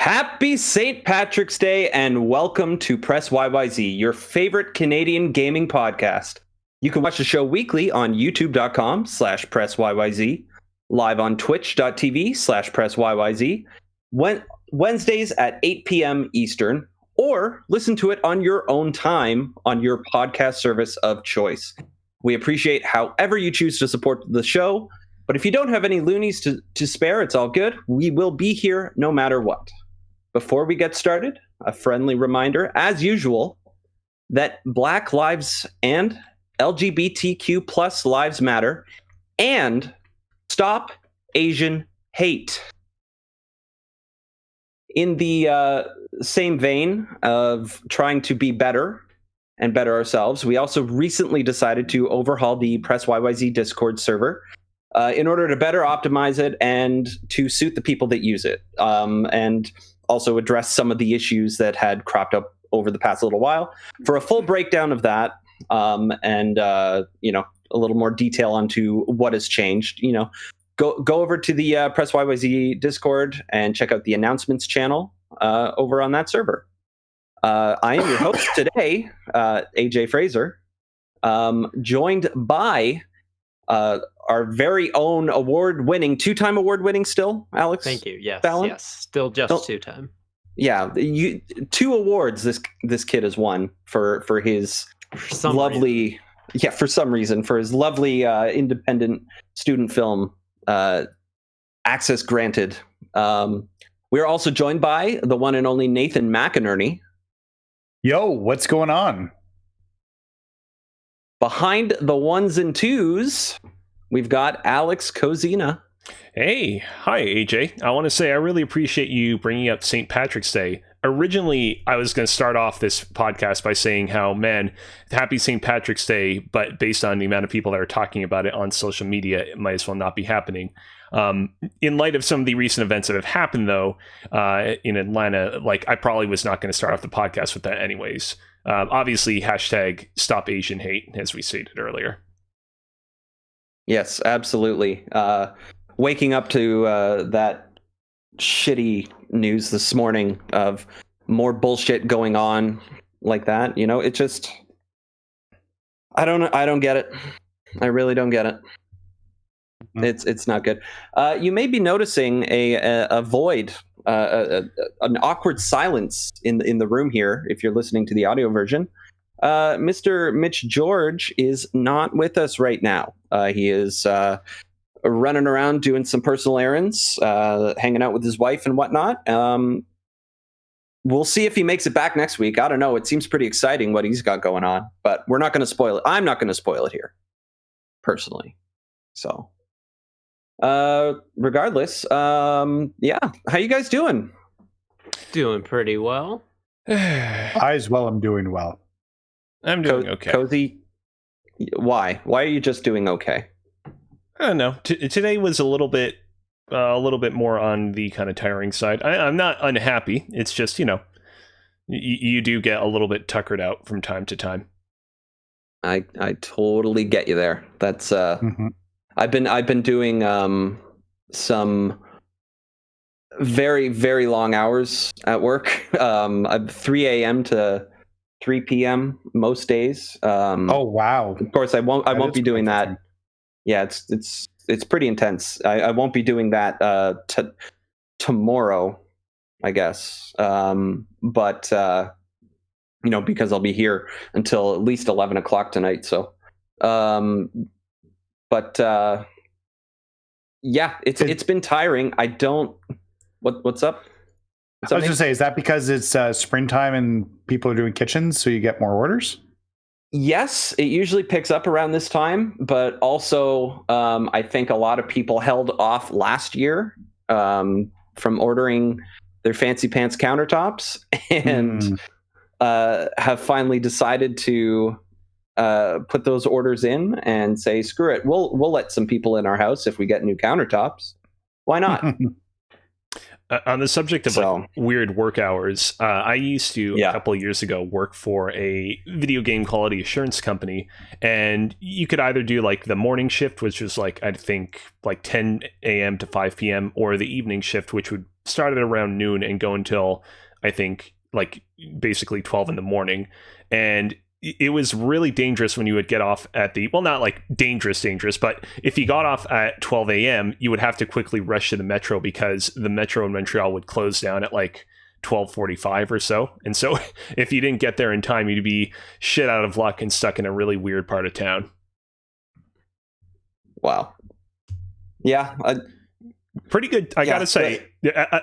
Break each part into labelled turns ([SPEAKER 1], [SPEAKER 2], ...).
[SPEAKER 1] Happy St. Patrick's Day and welcome to Press YYZ, your favorite Canadian gaming podcast. You can watch the show weekly on youtube.com/PressYYZ, live on twitch.tv/PressYYZ, Wednesdays at 8 p.m. Eastern, or listen to it on your own time on your podcast service of choice. We appreciate however you choose to support the show, but if you don't have any loonies to spare, it's all good. We will be here no matter what. Before we get started, a friendly reminder, as usual, that Black lives and LGBTQ plus lives matter, and stop Asian hate. In the same vein of trying to be better and better ourselves, we also recently decided to overhaul the Press YYZ Discord server in order to better optimize it and to suit the people that use it. And also address some of the issues that had cropped up over the past little while. For a full breakdown of that, and a little more detail onto what has changed, go over to the Press YYZ Discord and check out the announcements channel over on that server. I am your host today, AJ Fraser, joined by our very own two-time award-winning still, Alex.
[SPEAKER 2] Thank you. Yes,
[SPEAKER 1] Fallon?
[SPEAKER 2] yes, still just two-time.
[SPEAKER 1] Yeah, two awards this kid has won for his lovely independent student film access granted. We're also joined by the one and only Nathan McInerney.
[SPEAKER 3] Yo, what's going on?
[SPEAKER 1] Behind the ones and twos, we've got Alex Kozina.
[SPEAKER 4] Hey, hi AJ. I want to say I really appreciate you bringing up St. Patrick's Day. Originally, I was going to start off this podcast by saying how, man, happy St. Patrick's Day, but based on the amount of people that are talking about it on social media, it might as well not be happening. In light of some of the recent events that have happened, though, in Atlanta, I probably was not going to start off the podcast with that anyways. Obviously, hashtag stop Asian hate, as we stated earlier.
[SPEAKER 1] Yes, absolutely. Waking up to that shitty news this morning of more bullshit going on like that, it just, I don't get it. I really don't get it. It's not good. You may be noticing a void, an awkward silence in the room here if you're listening to the audio version. Mr. Mitch George is not with us right now. He is running around doing some personal errands, hanging out with his wife and whatnot. We'll see if he makes it back next week. I don't know. It seems pretty exciting what he's got going on, but we're not going to spoil it. I'm not going to spoil it here, personally. So, regardless, yeah. How you guys doing?
[SPEAKER 2] Doing pretty well.
[SPEAKER 3] I as well am doing well.
[SPEAKER 4] I'm doing okay.
[SPEAKER 1] Kozi, why? Why are you just doing okay?
[SPEAKER 4] I don't know. Today was a little bit more on the kind of tiring side. I'm not unhappy. It's just, you do get a little bit tuckered out from time to time.
[SPEAKER 1] I totally get you there. That's I've been doing some very, very long hours at work. 3 a.m. to 3 p.m. most days.
[SPEAKER 3] Oh wow!
[SPEAKER 1] Of course, I won't be doing that. Yeah, it's pretty intense. I won't be doing that tomorrow, I guess. But because I'll be here until at least 11 o'clock tonight. So, yeah, it's been tiring. I don't. What's up?
[SPEAKER 3] I was going to say, is that because it's springtime and people are doing kitchens, so you get more orders?
[SPEAKER 1] Yes, it usually picks up around this time, but also I think a lot of people held off last year from ordering their fancy pants countertops and have finally decided to put those orders in and say, screw it, we'll let some people in our house if we get new countertops. Why not?
[SPEAKER 4] On the subject of weird work hours, I used to a couple of years ago work for a video game quality assurance company, and you could either do the morning shift, which was I think 10 a.m. to 5 p.m., or the evening shift, which would start at around noon and go until I think like basically 12 in the morning. And it was really dangerous when you would get off at the, well, not like dangerous, but if you got off at 12 a.m., you would have to quickly rush to the metro because the metro in Montreal would close down at like 12:45 or so. And so if you didn't get there in time, you'd be shit out of luck and stuck in a really weird part of town.
[SPEAKER 1] Wow. Yeah.
[SPEAKER 4] Pretty good, I gotta say.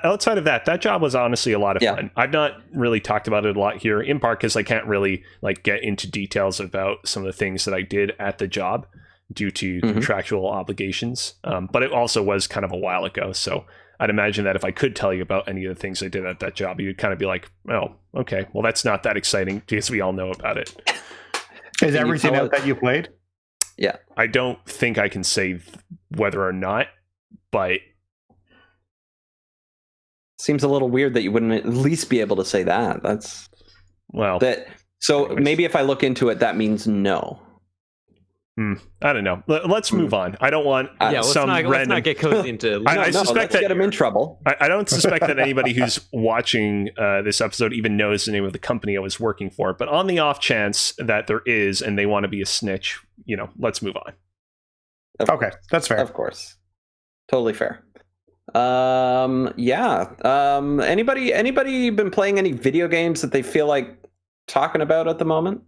[SPEAKER 4] Outside of that job was honestly a lot of fun. I've not really talked about it a lot here, in part because I can't really like get into details about some of the things that I did at the job due to contractual obligations. But it also was kind of a while ago, so I'd imagine that if I could tell you about any of the things I did at that job, you'd kind of be like, oh, okay, well, that's not that exciting because we all know about it.
[SPEAKER 3] Is everything out that you played?
[SPEAKER 1] Yeah.
[SPEAKER 4] I don't think I can say whether or not, but
[SPEAKER 1] seems a little weird that you wouldn't at least be able to say that. That's
[SPEAKER 4] well.
[SPEAKER 1] So maybe if I look into it, that means no.
[SPEAKER 4] I don't know. Let's move on. I don't want
[SPEAKER 2] let's not get Kozi into.
[SPEAKER 4] I suspect that
[SPEAKER 1] get him in trouble.
[SPEAKER 4] I don't suspect that anybody who's watching this episode even knows the name of the company I was working for. But on the off chance that there is, and they want to be a snitch, let's move on.
[SPEAKER 3] Okay, that's fair.
[SPEAKER 1] Of course, totally fair. Anybody been playing any video games that they feel like talking about at the moment?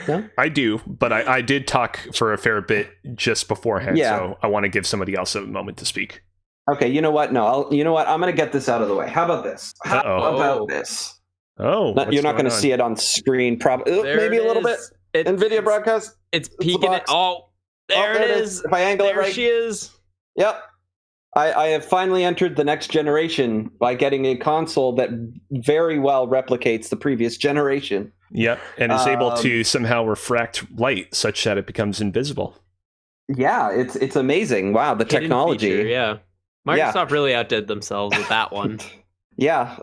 [SPEAKER 1] No?
[SPEAKER 4] I do, but I did talk for a fair bit just beforehand, so I want to give somebody else a moment to speak.
[SPEAKER 1] Okay, you know what? No, I'm going to get this out of the way. How about this? How about this?
[SPEAKER 4] Oh,
[SPEAKER 1] you're not going to see it on screen, probably. Maybe a little bit. In video broadcast.
[SPEAKER 2] It's peeking it. Oh, there it is.
[SPEAKER 1] If I angle it right.
[SPEAKER 2] There she is.
[SPEAKER 1] Yep. I have finally entered the next generation by getting a console that very well replicates the previous generation.
[SPEAKER 4] Yep, and is able to somehow refract light such that it becomes invisible.
[SPEAKER 1] Yeah, it's amazing. Wow, the
[SPEAKER 2] Hidden
[SPEAKER 1] technology.
[SPEAKER 2] Feature, Microsoft really outdid themselves with that one.
[SPEAKER 1] Yeah.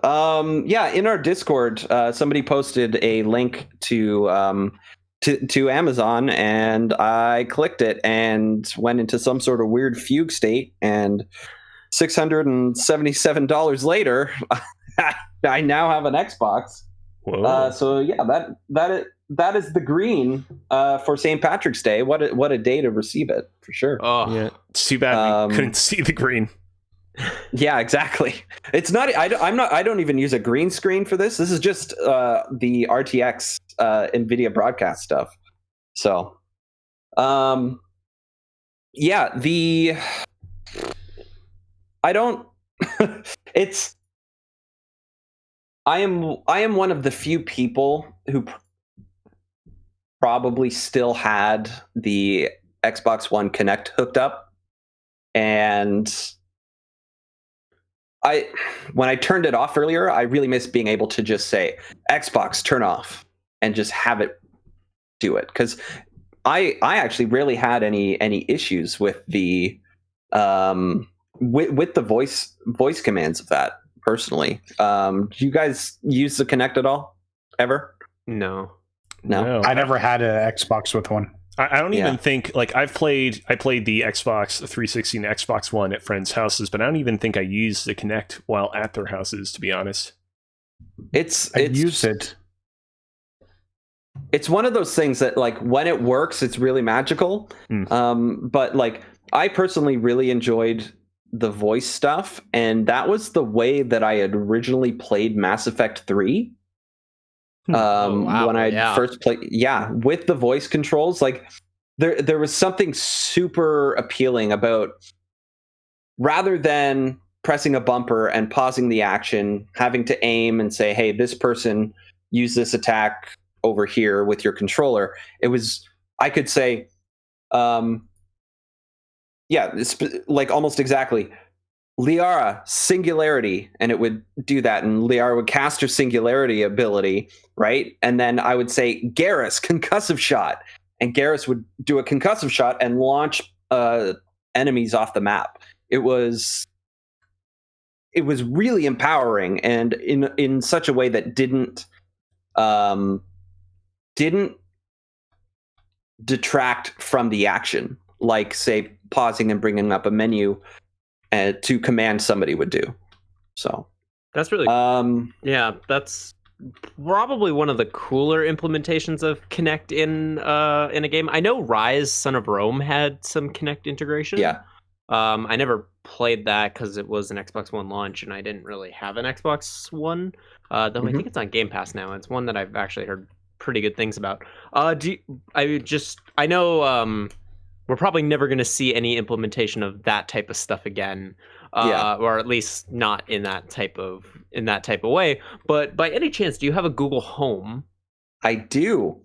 [SPEAKER 1] In our Discord, somebody posted a link to Amazon, and I clicked it and went into some sort of weird fugue state, and $677 later, I now have an Xbox. So yeah, that is the green for St. Patrick's Day. What a day to receive it, for sure.
[SPEAKER 4] Oh yeah, it's too bad we couldn't see the green.
[SPEAKER 1] Yeah, exactly. It's not. I don't even use a green screen for this. This is just the RTX NVIDIA broadcast stuff. So, I don't. I am one of the few people who probably still had the Xbox One Connect hooked up, and when I turned it off earlier, I really missed being able to just say Xbox turn off and just have it do it, because I actually rarely had any issues with the with the voice commands of that personally. Do you guys use the Kinect at all ever?
[SPEAKER 2] No.
[SPEAKER 3] I never had an Xbox with one.
[SPEAKER 4] I don't even think, like, I played the Xbox 360 and Xbox One at friends' houses, but I don't even think I used the Kinect while at their houses, to be honest.
[SPEAKER 3] I use it.
[SPEAKER 1] It's one of those things that, like, when it works, it's really magical. But like, I personally really enjoyed the voice stuff, and that was the way that I had originally played Mass Effect 3. When I first played, with the voice controls, like there was something super appealing about, rather than pressing a bumper and pausing the action, having to aim and say, hey, this person use this attack over here with your controller. I could say, it's like almost exactly, Liara, singularity, and it would do that, and Liara would cast her singularity ability, right? And then I would say, Garrus, concussive shot, and Garrus would do a concussive shot and launch enemies off the map. It was really empowering, and in such a way that didn't detract from the action, like, say, pausing and bringing up a menu to command somebody would do. So
[SPEAKER 2] that's really yeah, that's probably one of the cooler implementations of Kinect in a game. I know Rise Son of Rome had some Kinect integration.
[SPEAKER 1] Yeah.
[SPEAKER 2] I never played that because it was an Xbox One launch and I didn't really have an Xbox One. Though I think it's on Game Pass now. It's one that I've actually heard pretty good things about. I know we're probably never going to see any implementation of that type of stuff again. Or at least not in that type of way. But by any chance, do you have a Google Home?
[SPEAKER 1] I do.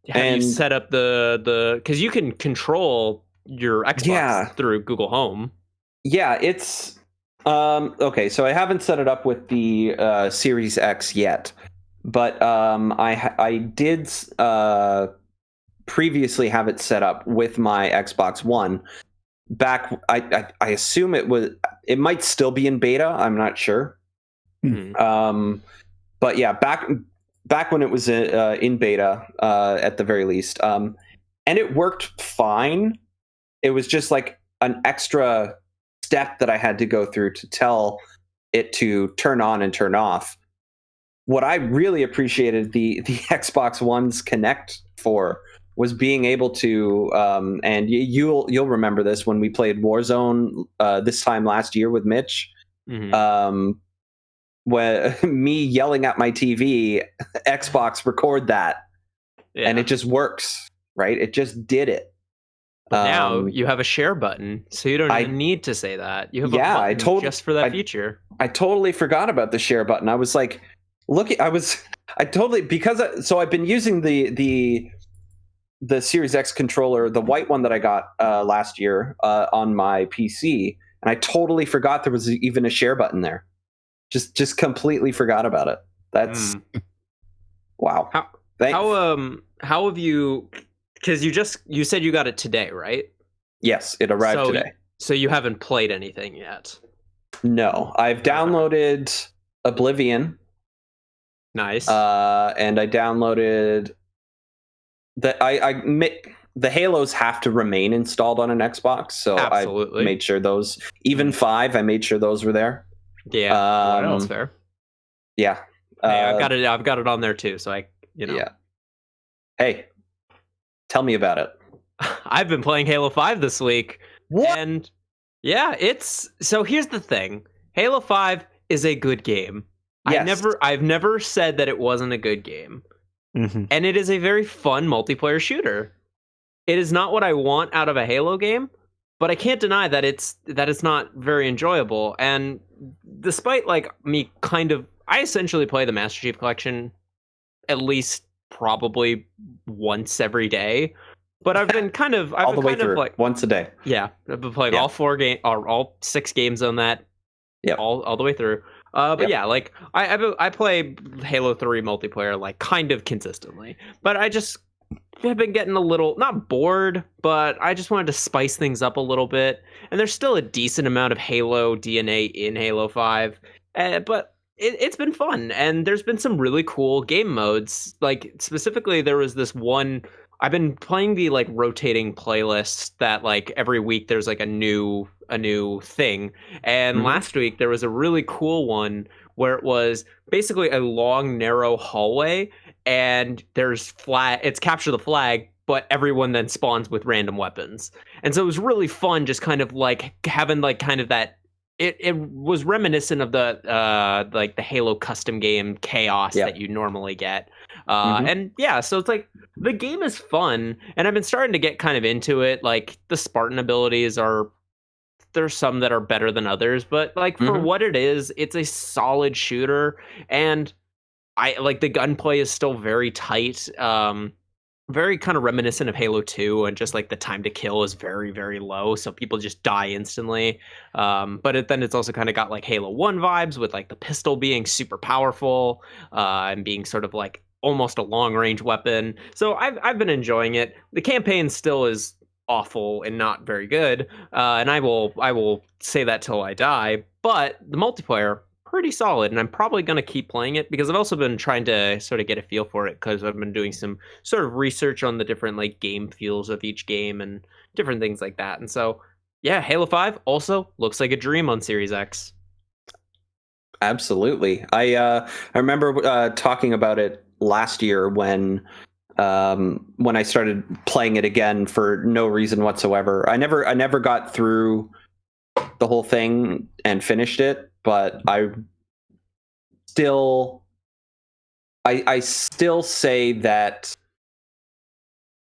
[SPEAKER 2] Have you set up the because you can control your Xbox through Google Home? Yeah,
[SPEAKER 1] it's okay. So I haven't set it up with the Series X yet, but I did previously have it set up with my Xbox One. Back, I assume it might still be in beta. I'm not sure. But yeah, back when it was in beta, at the very least, and it worked fine. It was just like an extra step that I had to go through to tell it to turn on and turn off. What I really appreciated the Xbox One's Kinect for was being able to, and you'll remember this when we played Warzone this time last year with Mitch. When me yelling at my TV, Xbox record that, and it just works, right? It just did it.
[SPEAKER 2] But now you have a share button, so you don't even need to say that. You have a button just for that feature.
[SPEAKER 1] I totally forgot about the share button. I was like, so I've been using the Series X controller, the white one that I got last year on my PC, and I totally forgot there was even a share button there. Just completely forgot about it. That's wow.
[SPEAKER 2] How have you? Because you said you got it today, right?
[SPEAKER 1] Yes, it arrived today.
[SPEAKER 2] So you haven't played anything yet?
[SPEAKER 1] No, I've downloaded Oblivion.
[SPEAKER 2] Nice.
[SPEAKER 1] And I downloaded the Halos have to remain installed on an Xbox, so
[SPEAKER 2] absolutely.
[SPEAKER 1] I made sure those, even 5, I made sure those were there.
[SPEAKER 2] Yeah, that's fair.
[SPEAKER 1] Yeah,
[SPEAKER 2] hey, I've got it on there too. So
[SPEAKER 1] yeah. Hey, tell me about it.
[SPEAKER 2] I've been playing Halo 5 this week.
[SPEAKER 1] What?
[SPEAKER 2] And yeah, so here's the thing. Halo 5 is a good game. Yes. I've never said that it wasn't a good game. And it is a very fun multiplayer shooter. It is not what I want out of a Halo game, but I can't deny that it's not very enjoyable. And despite me I essentially play the Master Chief Collection at least probably once every day. But I've been all the way through
[SPEAKER 1] once a day.
[SPEAKER 2] Yeah, I've been playing all 6 games on that.
[SPEAKER 1] Yeah,
[SPEAKER 2] all the way through. But yeah, I play Halo 3 multiplayer kind of consistently. But I just have been getting a little not bored, but I just wanted to spice things up a little bit. And there's still a decent amount of Halo DNA in Halo 5, but it's been fun. And there's been some really cool game modes. Specifically, there was this one. I've been playing the rotating playlist that every week there's a new thing. And last week there was a really cool one where it was basically a long narrow hallway and there's it's capture the flag, but everyone then spawns with random weapons. And so it was really fun just kind of having kind of that it was reminiscent of the the Halo custom game chaos that you normally get. And yeah, so it's the game is fun, and I've been starting to get kind of into it. The Spartan abilities there's some that are better than others, but for what it is, it's a solid shooter, and I the gunplay is still very tight. Very kind of reminiscent of Halo 2, and just the time to kill is very, very low, so people just die instantly. But then it's also kind of got Halo 1 vibes with the pistol being super powerful and being sort of almost a long range weapon. So I've been enjoying it. The campaign still is awful and not very good, and I will say that till I die. But the multiplayer, pretty solid, and I'm probably going to keep playing it because I've also been trying to sort of get a feel for it because I've been doing some sort of research on the different game feels of each game and different things like that. And so Yeah, Halo 5 also looks like a dream on Series X.
[SPEAKER 1] Absolutely. I remember talking about it last year when I started playing it again for no reason whatsoever. I never got through the whole thing and finished it, but I still say that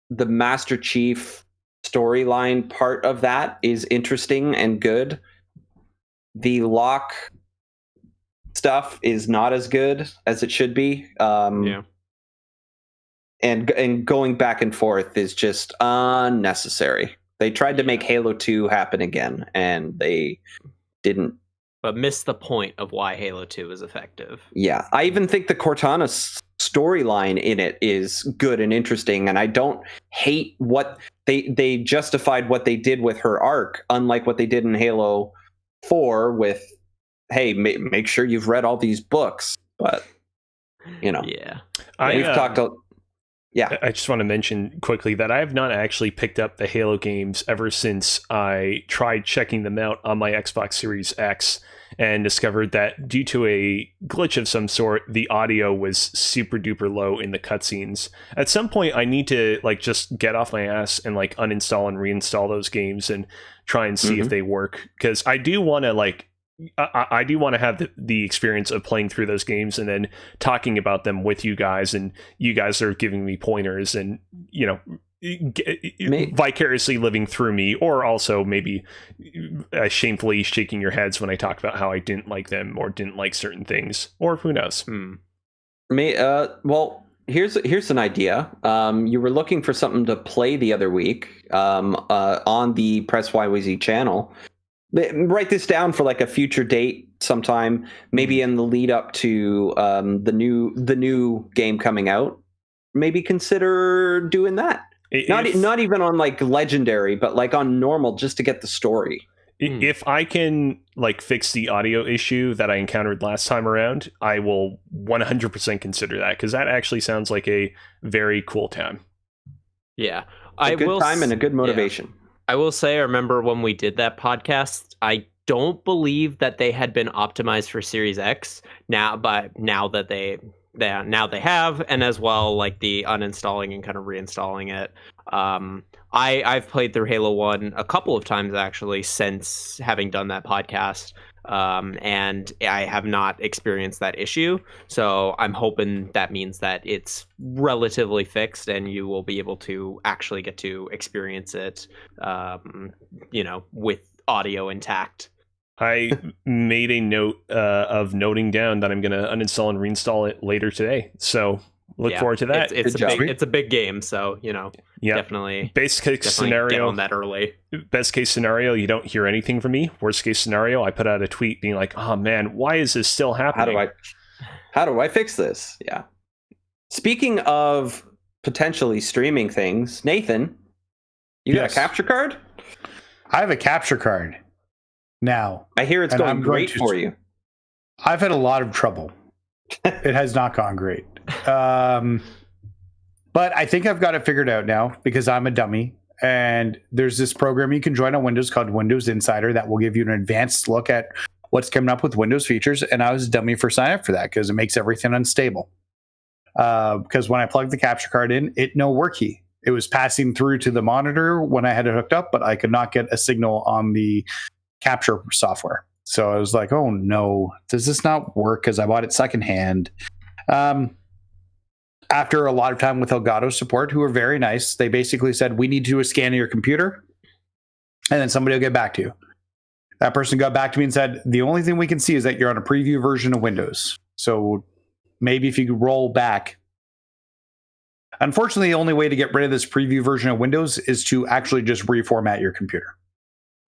[SPEAKER 1] the Master Chief storyline part of that is interesting and good. The Locke stuff is not as good as it should be.
[SPEAKER 2] Yeah.
[SPEAKER 1] And going back and forth is just unnecessary. They tried to make Halo 2 happen again, and they didn't.
[SPEAKER 2] But missed the point of why Halo 2 is effective.
[SPEAKER 1] Yeah, I even think the Cortana storyline in it is good and interesting, and I don't hate what they justified what they did with her arc, unlike what they did in Halo 4 with, hey, make sure you've read all these books. But
[SPEAKER 2] Yeah.
[SPEAKER 1] we've talked. Yeah,
[SPEAKER 4] I just want to mention quickly that I have not actually picked up the Halo games ever since I tried checking them out on my Xbox Series X and discovered that due to a glitch of some sort, the audio was super duper low in the cutscenes. At some point, I need to just get off my ass and uninstall and reinstall those games and try and see if they work, because I do want to I do want to have the experience of playing through those games and then talking about them with you guys, and you guys are giving me pointers and, vicariously living through me, or also maybe shamefully shaking your heads when I talk about how I didn't like them or didn't like certain things, or who knows.
[SPEAKER 1] Well, here's an idea. You were looking for something to play the other week on the Press YYZ channel. Write this down for a future date sometime, maybe in the lead up to the new game coming out. Maybe consider doing that. Not even on legendary, but on normal, just to get the story.
[SPEAKER 4] If I can fix the audio issue that I encountered last time around, I will 100% consider that, because that actually sounds like a very cool time.
[SPEAKER 2] Yeah,
[SPEAKER 1] a good time and a good motivation.
[SPEAKER 2] Yeah. I will say, I remember when we did that podcast, I don't believe that they had been optimized for Series X now, but now they have, and as well the uninstalling and kind of reinstalling it. I've played through Halo 1 a couple of times actually since having done that podcast, and I have not experienced that issue. So I'm hoping that means that it's relatively fixed and you will be able to actually get to experience it, with audio intact.
[SPEAKER 4] I made a note of noting down that I'm going to uninstall and reinstall it later today. So look forward to that.
[SPEAKER 2] It's a big game, so definitely.
[SPEAKER 4] Best case scenario,
[SPEAKER 2] get on that early.
[SPEAKER 4] Best case scenario, you don't hear anything from me. Worst case scenario, I put out a tweet being like, "Oh man, why is this still happening?
[SPEAKER 1] How do I fix this?" Yeah. Speaking of potentially streaming things, Nathan, you got a capture card?
[SPEAKER 3] I have a capture card now.
[SPEAKER 1] I hear it's going great for you.
[SPEAKER 3] I've had a lot of trouble. It has not gone great. But I think I've got it figured out now, because I'm a dummy. And there's this program you can join on Windows called Windows Insider that will give you an advanced look at what's coming up with Windows features. And I was a dummy for signing up for that, because it makes everything unstable. Because when I plugged the capture card in, no worky. It was passing through to the monitor when I had it hooked up, but I could not get a signal on the capture software. So I was like, oh no, does this not work? Because I bought it secondhand. After a lot of time with Elgato support, who were very nice, they basically said, we need to do a scan of your computer, and then somebody will get back to you. That person got back to me and said, the only thing we can see is that you're on a preview version of Windows. So maybe if you could roll back. Unfortunately, the only way to get rid of this preview version of Windows is to actually just reformat your computer.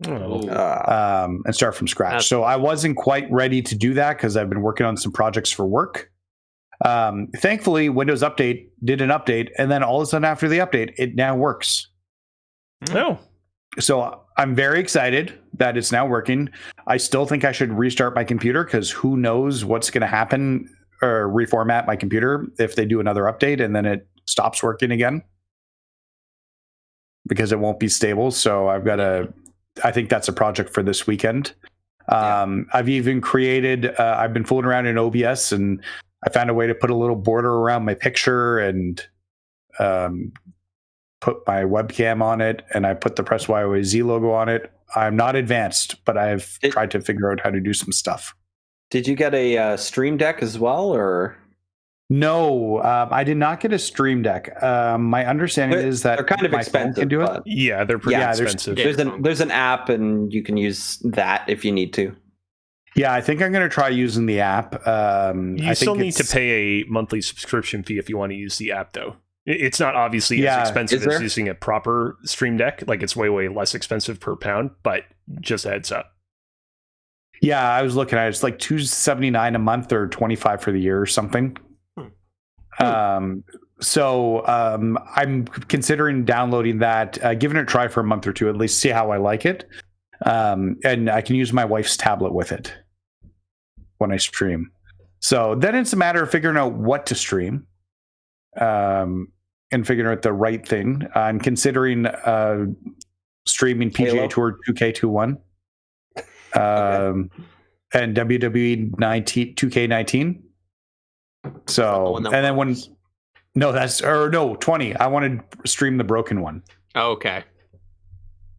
[SPEAKER 3] And start from scratch. So I wasn't quite ready to do that, because I've been working on some projects for work. Thankfully, Windows Update did an update, and then all of a sudden after the update, it now works.
[SPEAKER 4] Oh.
[SPEAKER 3] So I'm very excited that it's now working. I still think I should restart my computer, because who knows what's going to happen, or reformat my computer if they do another update and then it stops working again, because it won't be stable. So I've got to I think that's a project for this weekend. I've even created, I've been fooling around in OBS, and I found a way to put a little border around my picture and put my webcam on it, and I put the Press YYZ logo on it. I'm not advanced, but I've tried to figure out how to do some stuff.
[SPEAKER 1] Did you get a Stream Deck as well, or?
[SPEAKER 3] No, I did not get a Stream Deck. My understanding is that
[SPEAKER 1] they're kind of
[SPEAKER 3] my phone
[SPEAKER 1] expensive.
[SPEAKER 3] can do it.
[SPEAKER 4] Yeah, they're pretty expensive.
[SPEAKER 1] There's an app, and you can use that if you need to.
[SPEAKER 3] Yeah, I think I'm going to try using the app.
[SPEAKER 4] You still need to pay a monthly subscription fee if you want to use the app, though. It's not obviously as expensive as using a proper Stream Deck. Like, it's way, way less expensive per pound, but just a heads up.
[SPEAKER 3] Yeah, I was looking at it. It's like $279 a month or $25 for the year or something. So I'm considering downloading that, giving it a try for a month or two, at least see how I like it. And I can use my wife's tablet with it when I stream. So then it's a matter of figuring out what to stream, and figuring out the right thing. I'm considering streaming PGA
[SPEAKER 1] Halo?
[SPEAKER 3] Tour 2K21 and WWE 2K19. So, and then when, no, 20. I want to stream the broken one.
[SPEAKER 2] Oh, okay.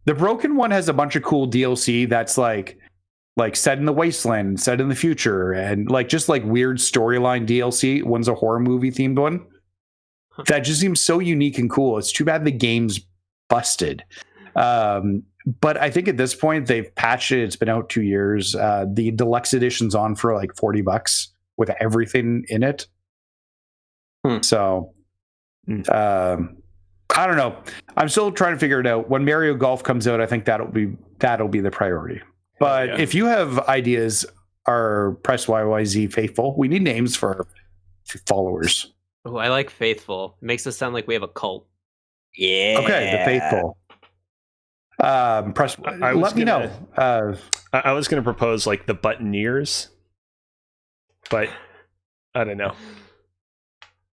[SPEAKER 3] The broken one has a bunch of cool DLC that's like set in the wasteland, set in the future, and like just like weird storyline DLC. One's a horror movie themed one. That just seems so unique and cool. It's too bad the game's busted. But I think at this point they've patched it. It's been out 2 years. The deluxe edition's on for like $40 with everything in it. So, I don't know. I'm still trying to figure it out. When Mario Golf comes out, I think that'll be the priority. But if you have ideas, our Press YYZ faithful, we need names for followers.
[SPEAKER 2] Oh, I like Faithful. It makes us sound like we have a cult.
[SPEAKER 1] Yeah.
[SPEAKER 3] Okay, the faithful. Let me know.
[SPEAKER 4] I was going to propose like the Buttoneers, but I don't know.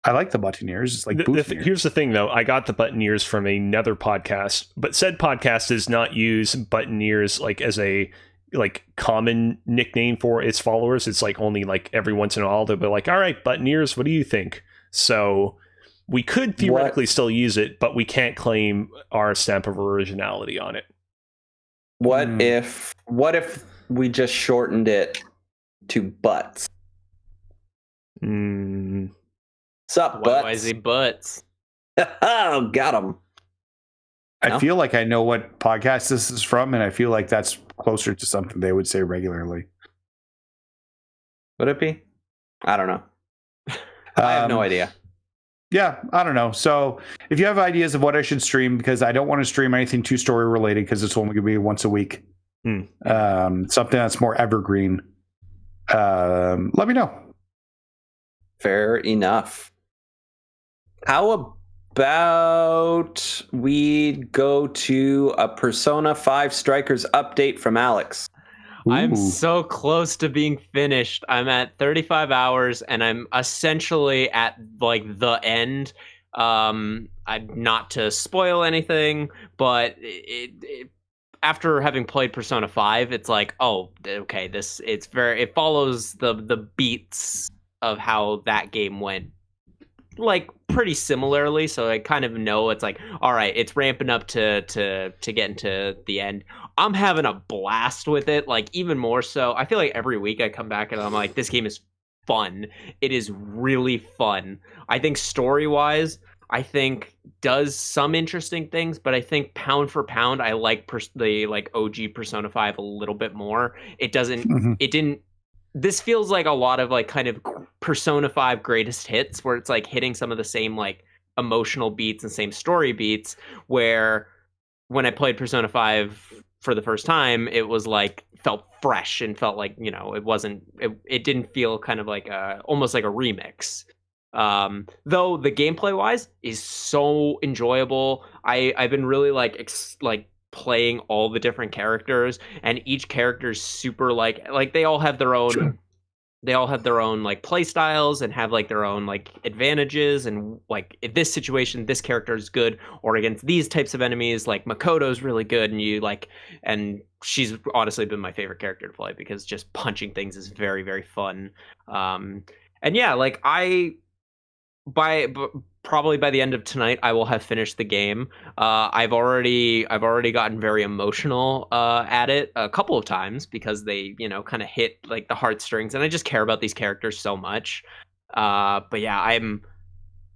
[SPEAKER 3] I like the Buttoneers. It's like
[SPEAKER 4] here's the thing, though. I got the Buttoneers from another podcast, but said podcast does not use Buttoneers like as a like common nickname for its followers. It's like only like every once in a while they'll be like, "All right, Buttoneers, what do you think?" So we could theoretically still use it, but we can't claim our stamp of originality on it.
[SPEAKER 1] What if we just shortened it to Butts? Sup, Butts?
[SPEAKER 2] YYZ Butts.
[SPEAKER 1] Oh, got him.
[SPEAKER 3] I feel like I know what podcast this is from, and I feel like that's closer to something they would say regularly.
[SPEAKER 1] Would it be? I don't know. I have no idea.
[SPEAKER 3] Yeah, I don't know. So if you have ideas of what I should stream, because I don't want to stream anything too story related, because it's only going to be once a week. Something that's more evergreen. Let me know.
[SPEAKER 1] Fair enough. How about we go to a Persona 5 Strikers update from Alex?
[SPEAKER 2] I'm so close to being finished. I'm at 35 hours and I'm essentially at like the end. I'm not to spoil anything, but after having played Persona 5, it's like, oh, okay, it follows the beats of how that game went, like pretty similarly. So I kind of know it's like, all right, it's ramping up to get into the end. I'm having a blast with it, like even more so. I feel like every week I come back and I'm like, this game is fun. It is really fun. I think story-wise, I think does some interesting things, but I think pound for pound, I like the like OG Persona 5 a little bit more. It didn't. This feels like a lot of like kind of Persona 5 greatest hits, where it's like hitting some of the same like emotional beats and same story beats, where when I played Persona 5 for the first time, it was like felt fresh and felt like, you know, it didn't feel kind of like almost like a remix. Though the gameplay wise is so enjoyable. I've been really like playing all the different characters, and each character is super like they all have their own they all have their own like play styles and have like their own like advantages, and like in this situation this character is good, or against these types of enemies like Makoto's really good, and she's honestly been my favorite character to play because just punching things is very, very fun. And yeah, like probably by the end of tonight I will have finished the game. I've already gotten very emotional at it a couple of times because they, kind of hit like the heartstrings, and I just care about these characters so much. But yeah,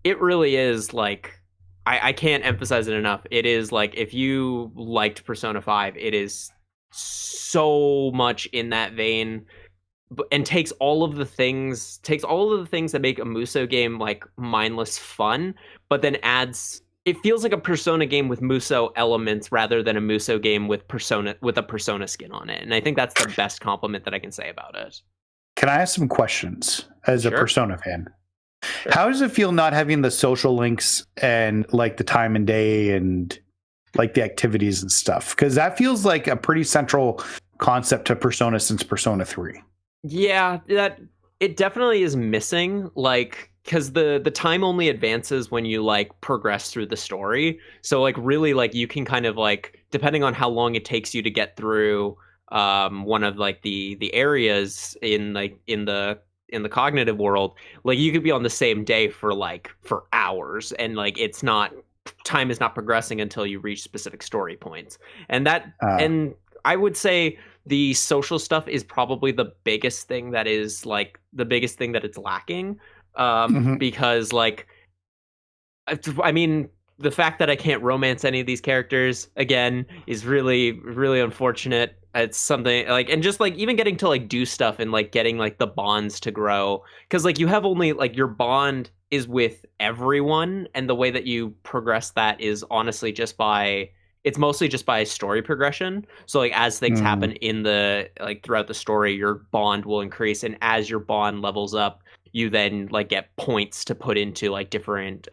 [SPEAKER 2] it really is like, I can't emphasize it enough. It is like, if you liked Persona 5, it is so much in that vein, and takes all of the things that make a Muso game like mindless fun, but then it feels like a Persona game with Muso elements rather than a Muso game with a Persona skin on it. And I think that's the best compliment that I can say about it.
[SPEAKER 3] Can I ask some questions as a Persona fan?
[SPEAKER 2] Sure.
[SPEAKER 3] How does it feel not having the social links and like the time and day and like the activities and stuff? Because that feels like a pretty central concept to Persona since Persona 3.
[SPEAKER 2] Yeah, that it definitely is missing, like, because the time only advances when you like progress through the story. So like really like you can kind of like, depending on how long it takes you to get through one of like the areas in the cognitive world, like you could be on the same day for hours, and like time is not progressing until you reach specific story points. And and I would say the social stuff is probably the biggest thing that it's lacking. Because like, I mean, the fact that I can't romance any of these characters again is really, really unfortunate. It's something like, and just like even getting to like do stuff and like getting like the bonds to grow, because like you have only like your bond is with everyone, and the way that you progress that is honestly it's mostly just by story progression. So like as things happen in throughout the story, your bond will increase, and as your bond levels up, you then like get points to put into like different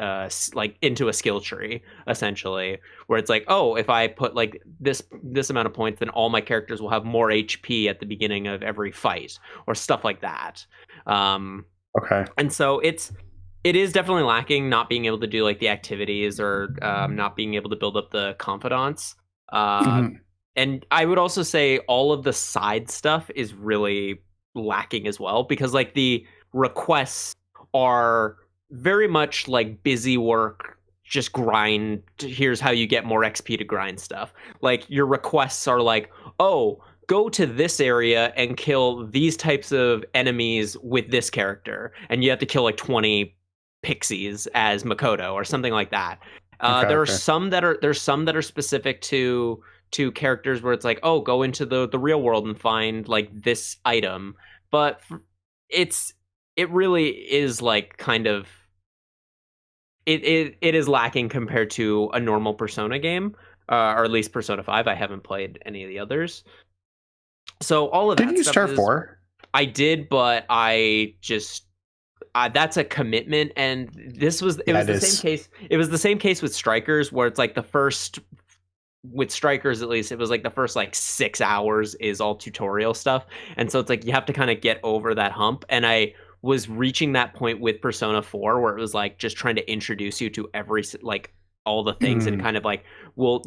[SPEAKER 2] into a skill tree, essentially, where it's like, oh, if I put like this amount of points, then all my characters will have more HP at the beginning of every fight, or stuff like that.
[SPEAKER 3] Okay.
[SPEAKER 2] And so it is definitely lacking, not being able to do like the activities, or not being able to build up the confidants. And I would also say all of the side stuff is really lacking as well, because like the requests are very much like busy work, just grind. Here's how you get more XP to grind stuff. Like your requests are like, oh, go to this area and kill these types of enemies with this character, and you have to kill like 20 pixies as Makoto or something like that. There's some that are specific to characters where it's like, oh, go into the real world and find like this item, but it really is like kind of it is lacking compared to a normal Persona game, or at least Persona 5. I haven't played any of the others, so all of that.
[SPEAKER 3] Didn't you start 4?
[SPEAKER 2] I did, but I just that's a commitment, and it was the same case. It was the same case with Strikers, where it's like with Strikers at least, it was like the first like 6 hours is all tutorial stuff, and so it's like you have to kind of get over that hump. And I was reaching that point with Persona 4, where it was like just trying to introduce you to all the things, and kind of like, well,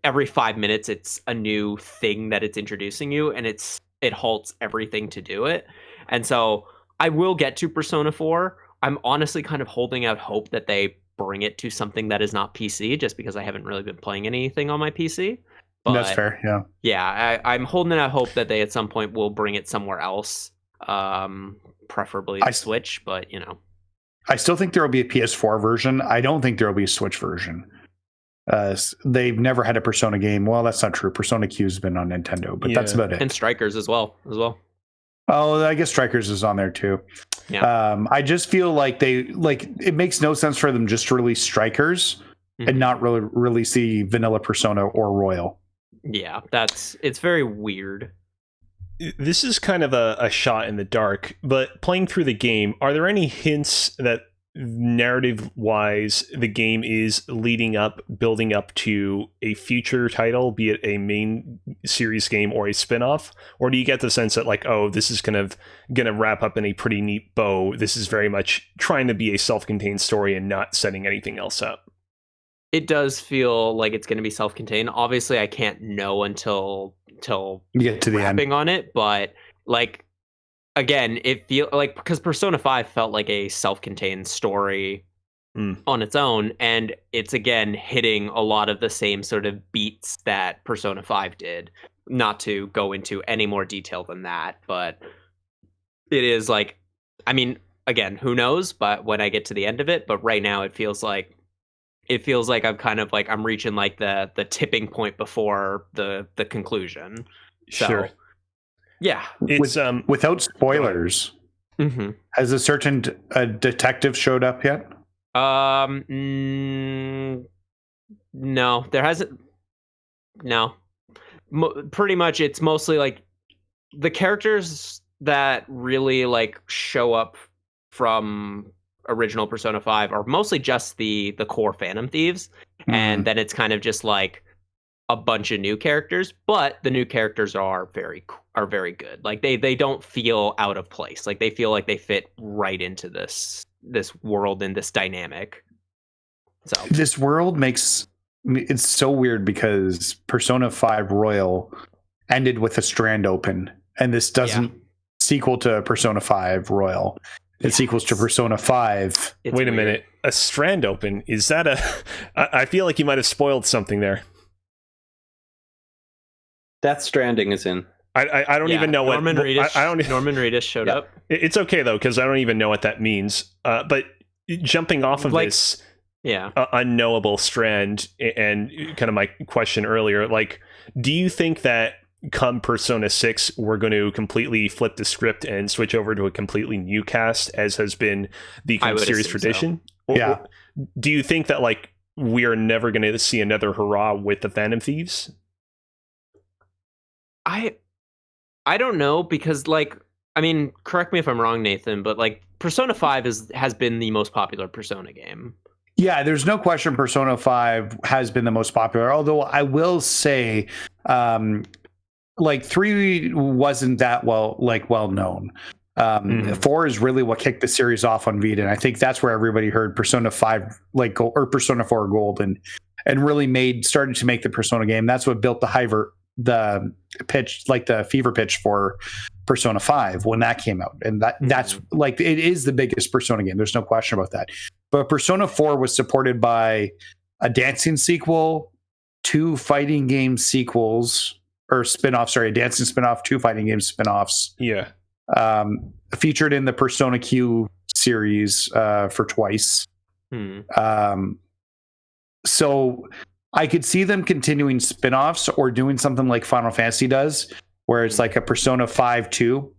[SPEAKER 2] every 5 minutes it's a new thing that it's introducing you, and it halts everything to do it. And so I will get to Persona 4. I'm honestly kind of holding out hope that they bring it to something that is not PC, just because I haven't really been playing anything on my PC. But
[SPEAKER 3] that's fair, yeah.
[SPEAKER 2] Yeah, I'm holding out hope that they at some point will bring it somewhere else, preferably Switch, but
[SPEAKER 3] I still think there will be a PS4 version. I don't think there will be a Switch version. They've never had a Persona game. Well, that's not true. Persona Q's been on Nintendo, but that's about it.
[SPEAKER 2] And Strikers as well.
[SPEAKER 3] Oh, I guess Strikers is on there too.
[SPEAKER 2] Yeah.
[SPEAKER 3] I just feel like it makes no sense for them just to release Strikers and not really release the vanilla Persona or Royal.
[SPEAKER 2] Yeah, it's very weird.
[SPEAKER 4] This is kind of a shot in the dark, but playing through the game, are there any hints that narrative wise the game is building up to a future title, be it a main series game or a spin-off? Or do you get the sense that like, oh, this is gonna wrap up in a pretty neat bow, this is very much trying to be a self-contained story and not setting anything else up?
[SPEAKER 2] It does feel like it's going to be self-contained. Obviously, I can't know until
[SPEAKER 3] You get to the end.
[SPEAKER 2] wrapping on it, but like again, it feel like because Persona 5 felt like a self-contained story on its own, and it's again hitting a lot of the same sort of beats that Persona 5 did. Not to go into any more detail than that, but it is like, I mean, again, who knows? But when I get to the end of it, but right now it feels like I'm kind of like I'm reaching like the tipping point before the conclusion. So,
[SPEAKER 4] Sure.
[SPEAKER 2] Yeah.
[SPEAKER 4] It's
[SPEAKER 3] Without spoilers,
[SPEAKER 2] Mm-hmm.
[SPEAKER 3] has a certain detective showed up yet?
[SPEAKER 2] No, there hasn't. No, pretty much it's mostly like the characters that really like show up from original Persona 5 are mostly just the core Phantom Thieves, and then it's kind of just like a bunch of new characters, but the new characters are very good. Like they don't feel out of place. Like they feel like they fit right into this world and this dynamic. So
[SPEAKER 3] This world makes it's so weird because Persona 5 Royal ended with a strand open, and this doesn't sequel to Persona 5 Royal. It sequels to Persona 5.
[SPEAKER 4] Wait a minute, a strand open? Is that a? I feel like you might have spoiled something there.
[SPEAKER 1] Death Stranding is in.
[SPEAKER 4] I don't even know
[SPEAKER 2] Norman
[SPEAKER 4] what
[SPEAKER 2] Reedus, Norman Reedus showed up.
[SPEAKER 4] It's okay though, because I don't even know what that means. But jumping off of
[SPEAKER 2] Like,
[SPEAKER 4] this
[SPEAKER 2] unknowable
[SPEAKER 4] strand, and kind of my question earlier, like, do you think that come Persona 6 we're going to completely flip the script and switch over to a completely new cast, as has been the kind of series tradition?
[SPEAKER 2] So.
[SPEAKER 4] Or do you think that like we are never going to see another hurrah with the Phantom Thieves?
[SPEAKER 2] I don't know, because like, I mean, correct me if I'm wrong, Nathan, but like Persona 5 has been the most popular Persona game.
[SPEAKER 3] Yeah, there's no question Persona 5 has been the most popular, although I will say like 3 wasn't that well known. 4 is really what kicked the series off on Vita, and I think that's where everybody heard Persona 5 or Persona 4 Gold and really started to make the Persona game. That's what built the pitch, like the fever pitch for Persona 5 when that came out, and that's like, it is the biggest Persona game, there's no question about that. But Persona 4 was supported by a dancing sequel, 2 fighting game sequels or spin-offs, a dancing spin-off, 2 fighting game spin-offs, featured in the Persona Q series for twice. So I could see them continuing spin-offs or doing something like Final Fantasy does, where it's like a Persona 5 2.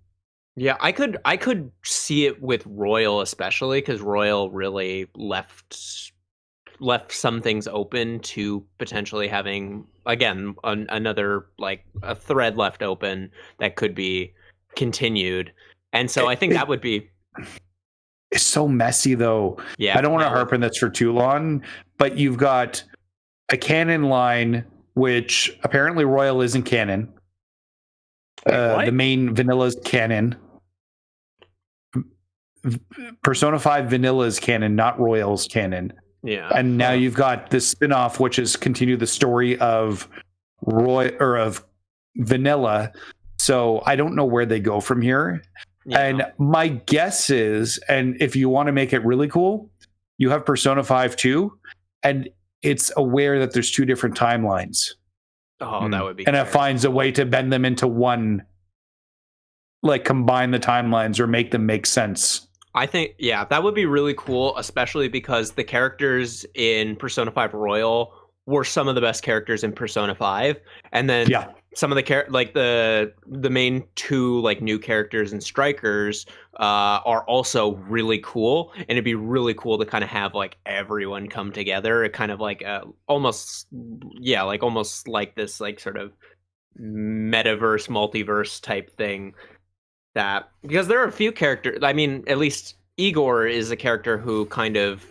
[SPEAKER 2] Yeah, I could see it with Royal, especially because Royal really left some things open to potentially having, again, another, like a thread left open that could be continued. And so I think that would be...
[SPEAKER 3] It's so messy, though.
[SPEAKER 2] Yeah,
[SPEAKER 3] I don't want to harp on this for too long, but you've got a canon line, which apparently Royal isn't canon. The main Vanilla's canon. Persona 5 Vanilla's canon, not Royal's canon.
[SPEAKER 2] Yeah.
[SPEAKER 3] And now you've got this spin-off, which is continue the story of of Vanilla. So I don't know where they go from here. Yeah. And my guess is, and if you want to make it really cool, you have Persona 5 2, and it's aware that there's 2 different timelines.
[SPEAKER 2] Oh, that would be.
[SPEAKER 3] And it finds a way to bend them into one, like combine the timelines or make them make sense.
[SPEAKER 2] I think, that would be really cool, especially because the characters in Persona 5 Royal were some of the best characters in Persona 5, and then some of the the main 2 like new characters and strikers are also really cool, and it'd be really cool to kind of have like everyone come together. It kind of like almost like this like sort of metaverse, multiverse type thing. That because there are a few characters, I mean, at least Igor is a character who kind of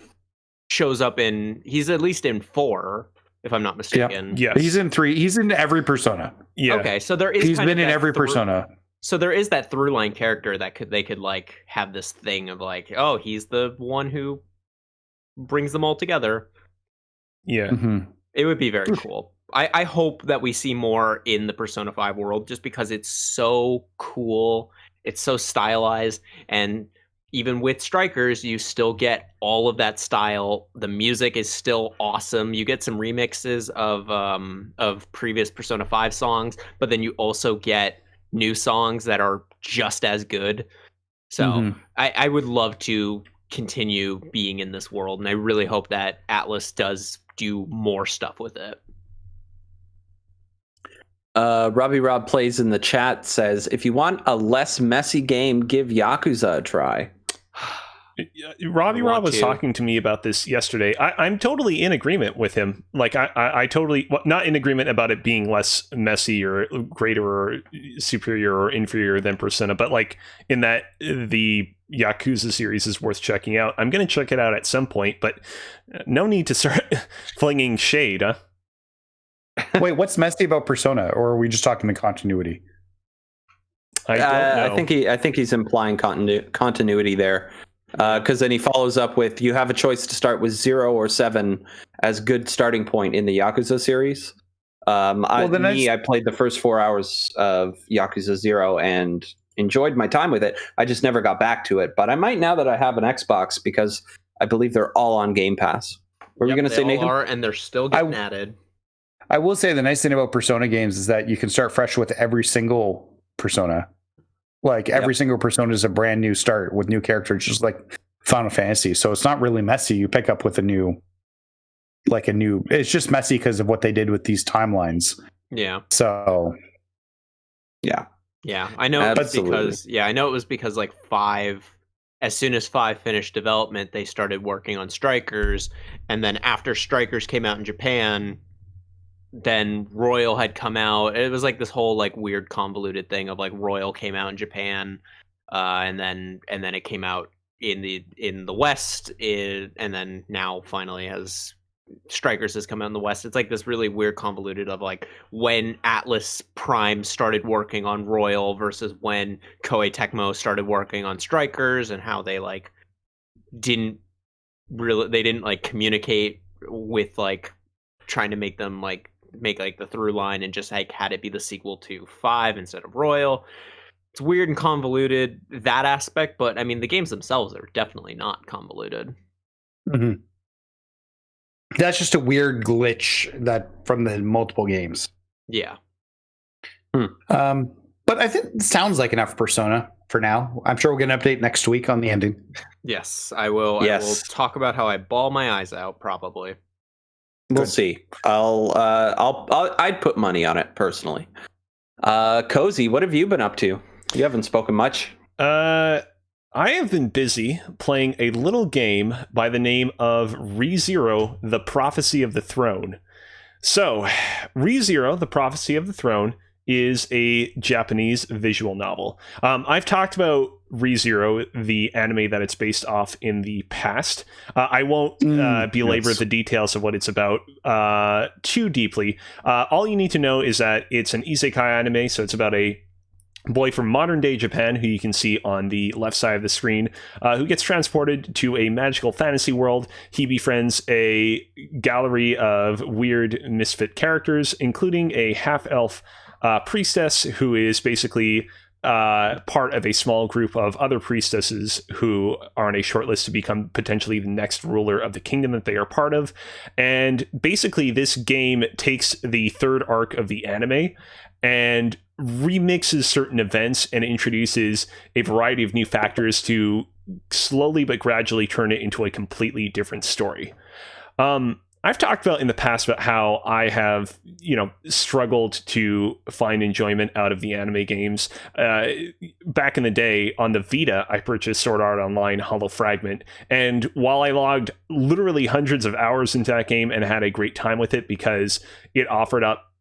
[SPEAKER 2] shows up he's at least in 4, if I'm not mistaken.
[SPEAKER 4] Yes.
[SPEAKER 3] He's in 3. He's in every Persona.
[SPEAKER 4] Yeah.
[SPEAKER 2] Okay, so there is
[SPEAKER 3] He's
[SPEAKER 2] kind
[SPEAKER 3] been
[SPEAKER 2] of
[SPEAKER 3] in
[SPEAKER 2] that
[SPEAKER 3] every Persona.
[SPEAKER 2] So there is that through line character that they could like have this thing of like, oh, he's the one who brings them all together.
[SPEAKER 4] Yeah.
[SPEAKER 3] Mm-hmm.
[SPEAKER 2] It would be very cool. I hope that we see more in the Persona 5 world, just because it's so cool. It's so stylized, and even with Strikers, you still get all of that style. The music is still awesome. You get some remixes of previous Persona 5 songs, but then you also get new songs that are just as good. So I would love to continue being in this world, and I really hope that Atlas does do more stuff with it.
[SPEAKER 1] Robbie Rob Plays in the chat says, if you want a less messy game, give Yakuza a try.
[SPEAKER 4] Robbie Rob was talking to me about this yesterday. I'm totally in agreement with him. Like I totally, not in agreement about it being less messy or greater or superior or inferior than Persona, but like in that the Yakuza series is worth checking out. I'm going to check it out at some point, but no need to start flinging shade, huh?
[SPEAKER 3] Wait, what's messy about Persona, or are we just talking the continuity?
[SPEAKER 4] I don't know.
[SPEAKER 1] I think he's implying continuity there, because then he follows up with, you have a choice to start with 0 or 7 as good starting point in the Yakuza series. I played the first 4 hours of Yakuza 0 and enjoyed my time with it. I just never got back to it, but I might now that I have an Xbox, because I believe they're all on Game Pass. What were you going to say, Nathan?
[SPEAKER 2] Are, and they're still getting added.
[SPEAKER 3] I will say the nice thing about Persona games is that you can start fresh with every single Persona. Like every single Persona is a brand new start with new characters, just like Final Fantasy. So it's not really messy. You pick up with it's just messy because of what they did with these timelines.
[SPEAKER 2] Yeah.
[SPEAKER 3] So.
[SPEAKER 2] Yeah. Yeah. I know it was because like 5, as soon as 5 finished development, they started working on Strikers. And then after Strikers came out in Japan, then Royal had come out. It was like this whole like weird convoluted thing of like Royal came out in Japan, and then it came out in the West, and then now finally has Strikers has come out in the West. It's like this really weird convoluted of like when Atlas Prime started working on Royal versus when Koei Tecmo started working on Strikers, and how they like didn't like communicate with like trying to make them like make like the through line, and just like had it be the sequel to 5 instead of Royal. It's weird and convoluted, that aspect, but I mean the games themselves are definitely not convoluted.
[SPEAKER 3] Mm-hmm. That's just a weird glitch that from the multiple games.
[SPEAKER 2] Yeah.
[SPEAKER 3] But I think it sounds like enough Persona for now. I'm sure we'll get an update next week on the ending.
[SPEAKER 2] Yes, I will. Yes. I will talk about how I bawl my eyes out, probably.
[SPEAKER 1] We'll see. I'd put money on it personally. Kozi, what have you been up to? You haven't spoken much.
[SPEAKER 4] I have been busy playing a little game by the name of ReZero: The Prophecy of the Throne. So, ReZero: The Prophecy of the Throne is a Japanese visual novel. I've talked about ReZero, the anime that it's based off, in the past. I won't belabor the details of what it's about too deeply. All you need to know is that it's an isekai anime, so it's about a boy from modern day Japan, who you can see on the left side of the screen, who gets transported to a magical fantasy world. He befriends a gallery of weird misfit characters, including a half-elf priestess who is basically part of a small group of other priestesses who are on a short list to become potentially the next ruler of the kingdom that they are part of. And basically this game takes the third arc of the anime and remixes certain events and introduces a variety of new factors to slowly but gradually turn it into a completely different story. I've talked about in the past about how I have, struggled to find enjoyment out of the anime games. Back in the day on the Vita, I purchased Sword Art Online Hollow Fragment. And while I logged literally hundreds of hours into that game and had a great time with it because it offered up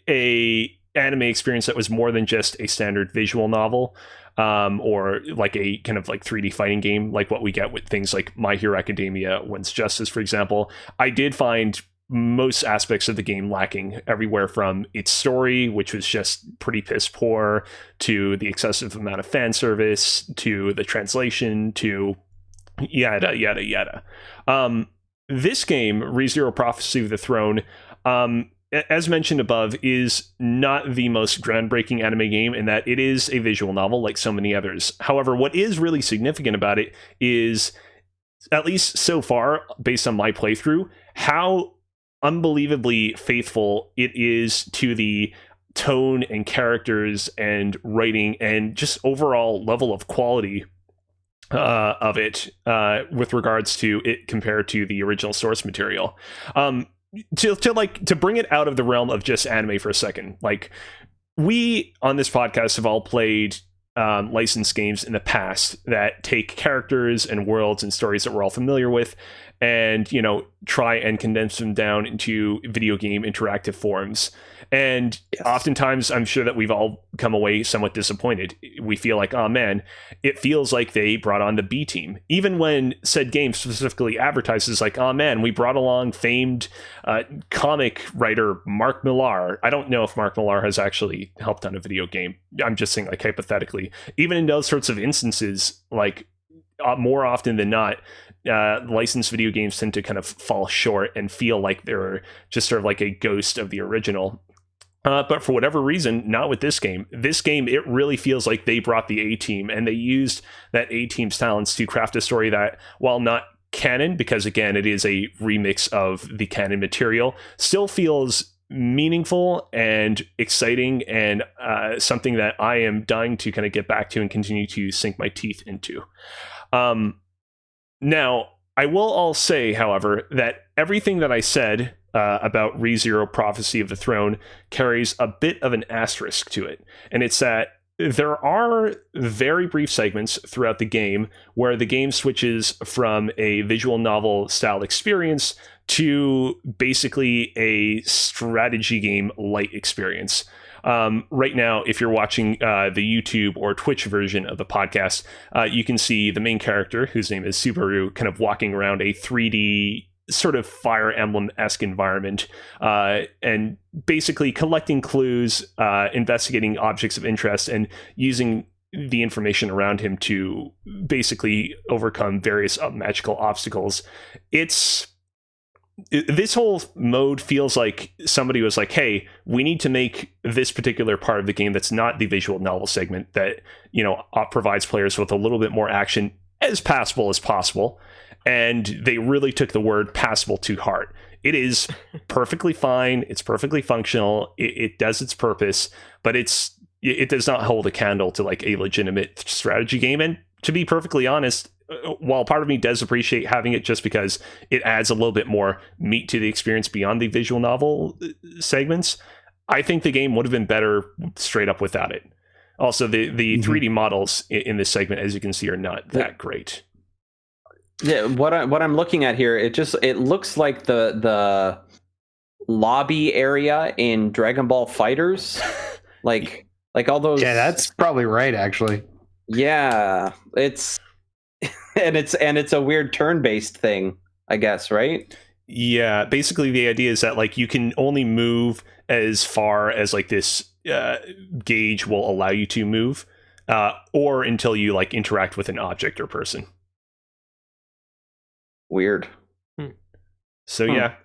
[SPEAKER 4] a anime experience that was more than just a standard visual novel, or like a kind of like 3D fighting game, like what we get with things like My Hero Academia, One's Justice, for example, I did find most aspects of the game lacking, everywhere from its story, which was just pretty piss poor, to the excessive amount of fan service, to the translation, to yada yada yada. This game, ReZero Prophecy of the Throne, as mentioned above, is not the most groundbreaking anime game in that it is a visual novel like so many others. However, what is really significant about it is, at least so far, based on my playthrough, how unbelievably faithful it is to the tone and characters and writing and just overall level of quality of it with regards to it compared to the original source material. To bring it out of the realm of just anime for a second, like, we on this podcast have all played licensed games in the past that take characters and worlds and stories that we're all familiar with and, you know, try and condense them down into video game interactive forms. And yes, oftentimes I'm sure that we've all come away somewhat disappointed. We feel like, oh man, it feels like they brought on the B team. Even when said game specifically advertises like, oh man, we brought along famed comic writer Mark Millar. I don't know if Mark Millar has actually helped on a video game. I'm just saying, like, hypothetically. Even in those sorts of instances, like, more often than not, licensed video games tend to kind of fall short and feel like they're just sort of like a ghost of the original. But for whatever reason, not with this game. This game, it really feels like they brought the A-team, and they used that A-team's talents to craft a story that, while not canon, because again, it is a remix of the canon material, still feels meaningful and exciting, and something that I am dying to kind of get back to and continue to sink my teeth into. Now, I will all say, however, that everything that I said about ReZero Prophecy of the Throne carries a bit of an asterisk to it. And it's that there are very brief segments throughout the game where the game switches from a visual novel style experience to basically a strategy game light experience. Right now, if you're watching the YouTube or Twitch version of the podcast, you can see the main character, whose name is Subaru, kind of walking around a 3D sort of Fire Emblem-esque environment, and basically collecting clues, investigating objects of interest, and using the information around him to basically overcome various magical obstacles. This whole mode feels like somebody was like, hey, we need to make this particular part of the game that's not the visual novel segment, that, you know, provides players with a little bit more action, as passable as possible. And they really took the word passable to heart. It is perfectly fine. It's perfectly functional. It does its purpose, but it does not hold a candle to like a legitimate strategy game. And to be perfectly honest, while part of me does appreciate having it just because it adds a little bit more meat to the experience beyond the visual novel segments, I think the game would have been better straight up without it. Also, the 3D models in this segment, as you can see, are not that great.
[SPEAKER 1] Yeah, what I'm looking at here, it looks like the lobby area in Dragon Ball Fighters, like all those.
[SPEAKER 3] Yeah, that's probably right, actually.
[SPEAKER 1] Yeah, it's it's a weird turn-based thing, I guess, right?
[SPEAKER 4] Yeah, basically the idea is that like you can only move as far as like this gauge will allow you to move, or until you like interact with an object or person.
[SPEAKER 1] Weird.
[SPEAKER 4] So yeah,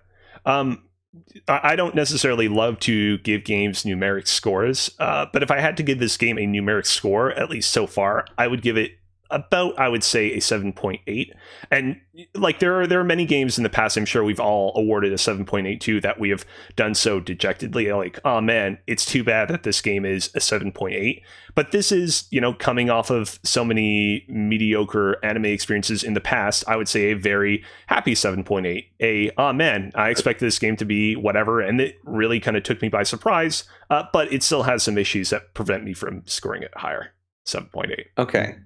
[SPEAKER 4] I don't necessarily love to give games numeric scores, but if I had to give this game a numeric score, at least so far, I would give it about, I would say, a 7.8. And like there are many games in the past, I'm sure we've all awarded a 7.82 that we have done so dejectedly, like, oh man, it's too bad that this game is a 7.8. But this is, you know, coming off of so many mediocre anime experiences in the past, I would say a very happy 7.8. Oh man, I expected this game to be whatever, and it really kind of took me by surprise, but it still has some issues that prevent me from scoring it higher. 7.8.
[SPEAKER 1] Okay.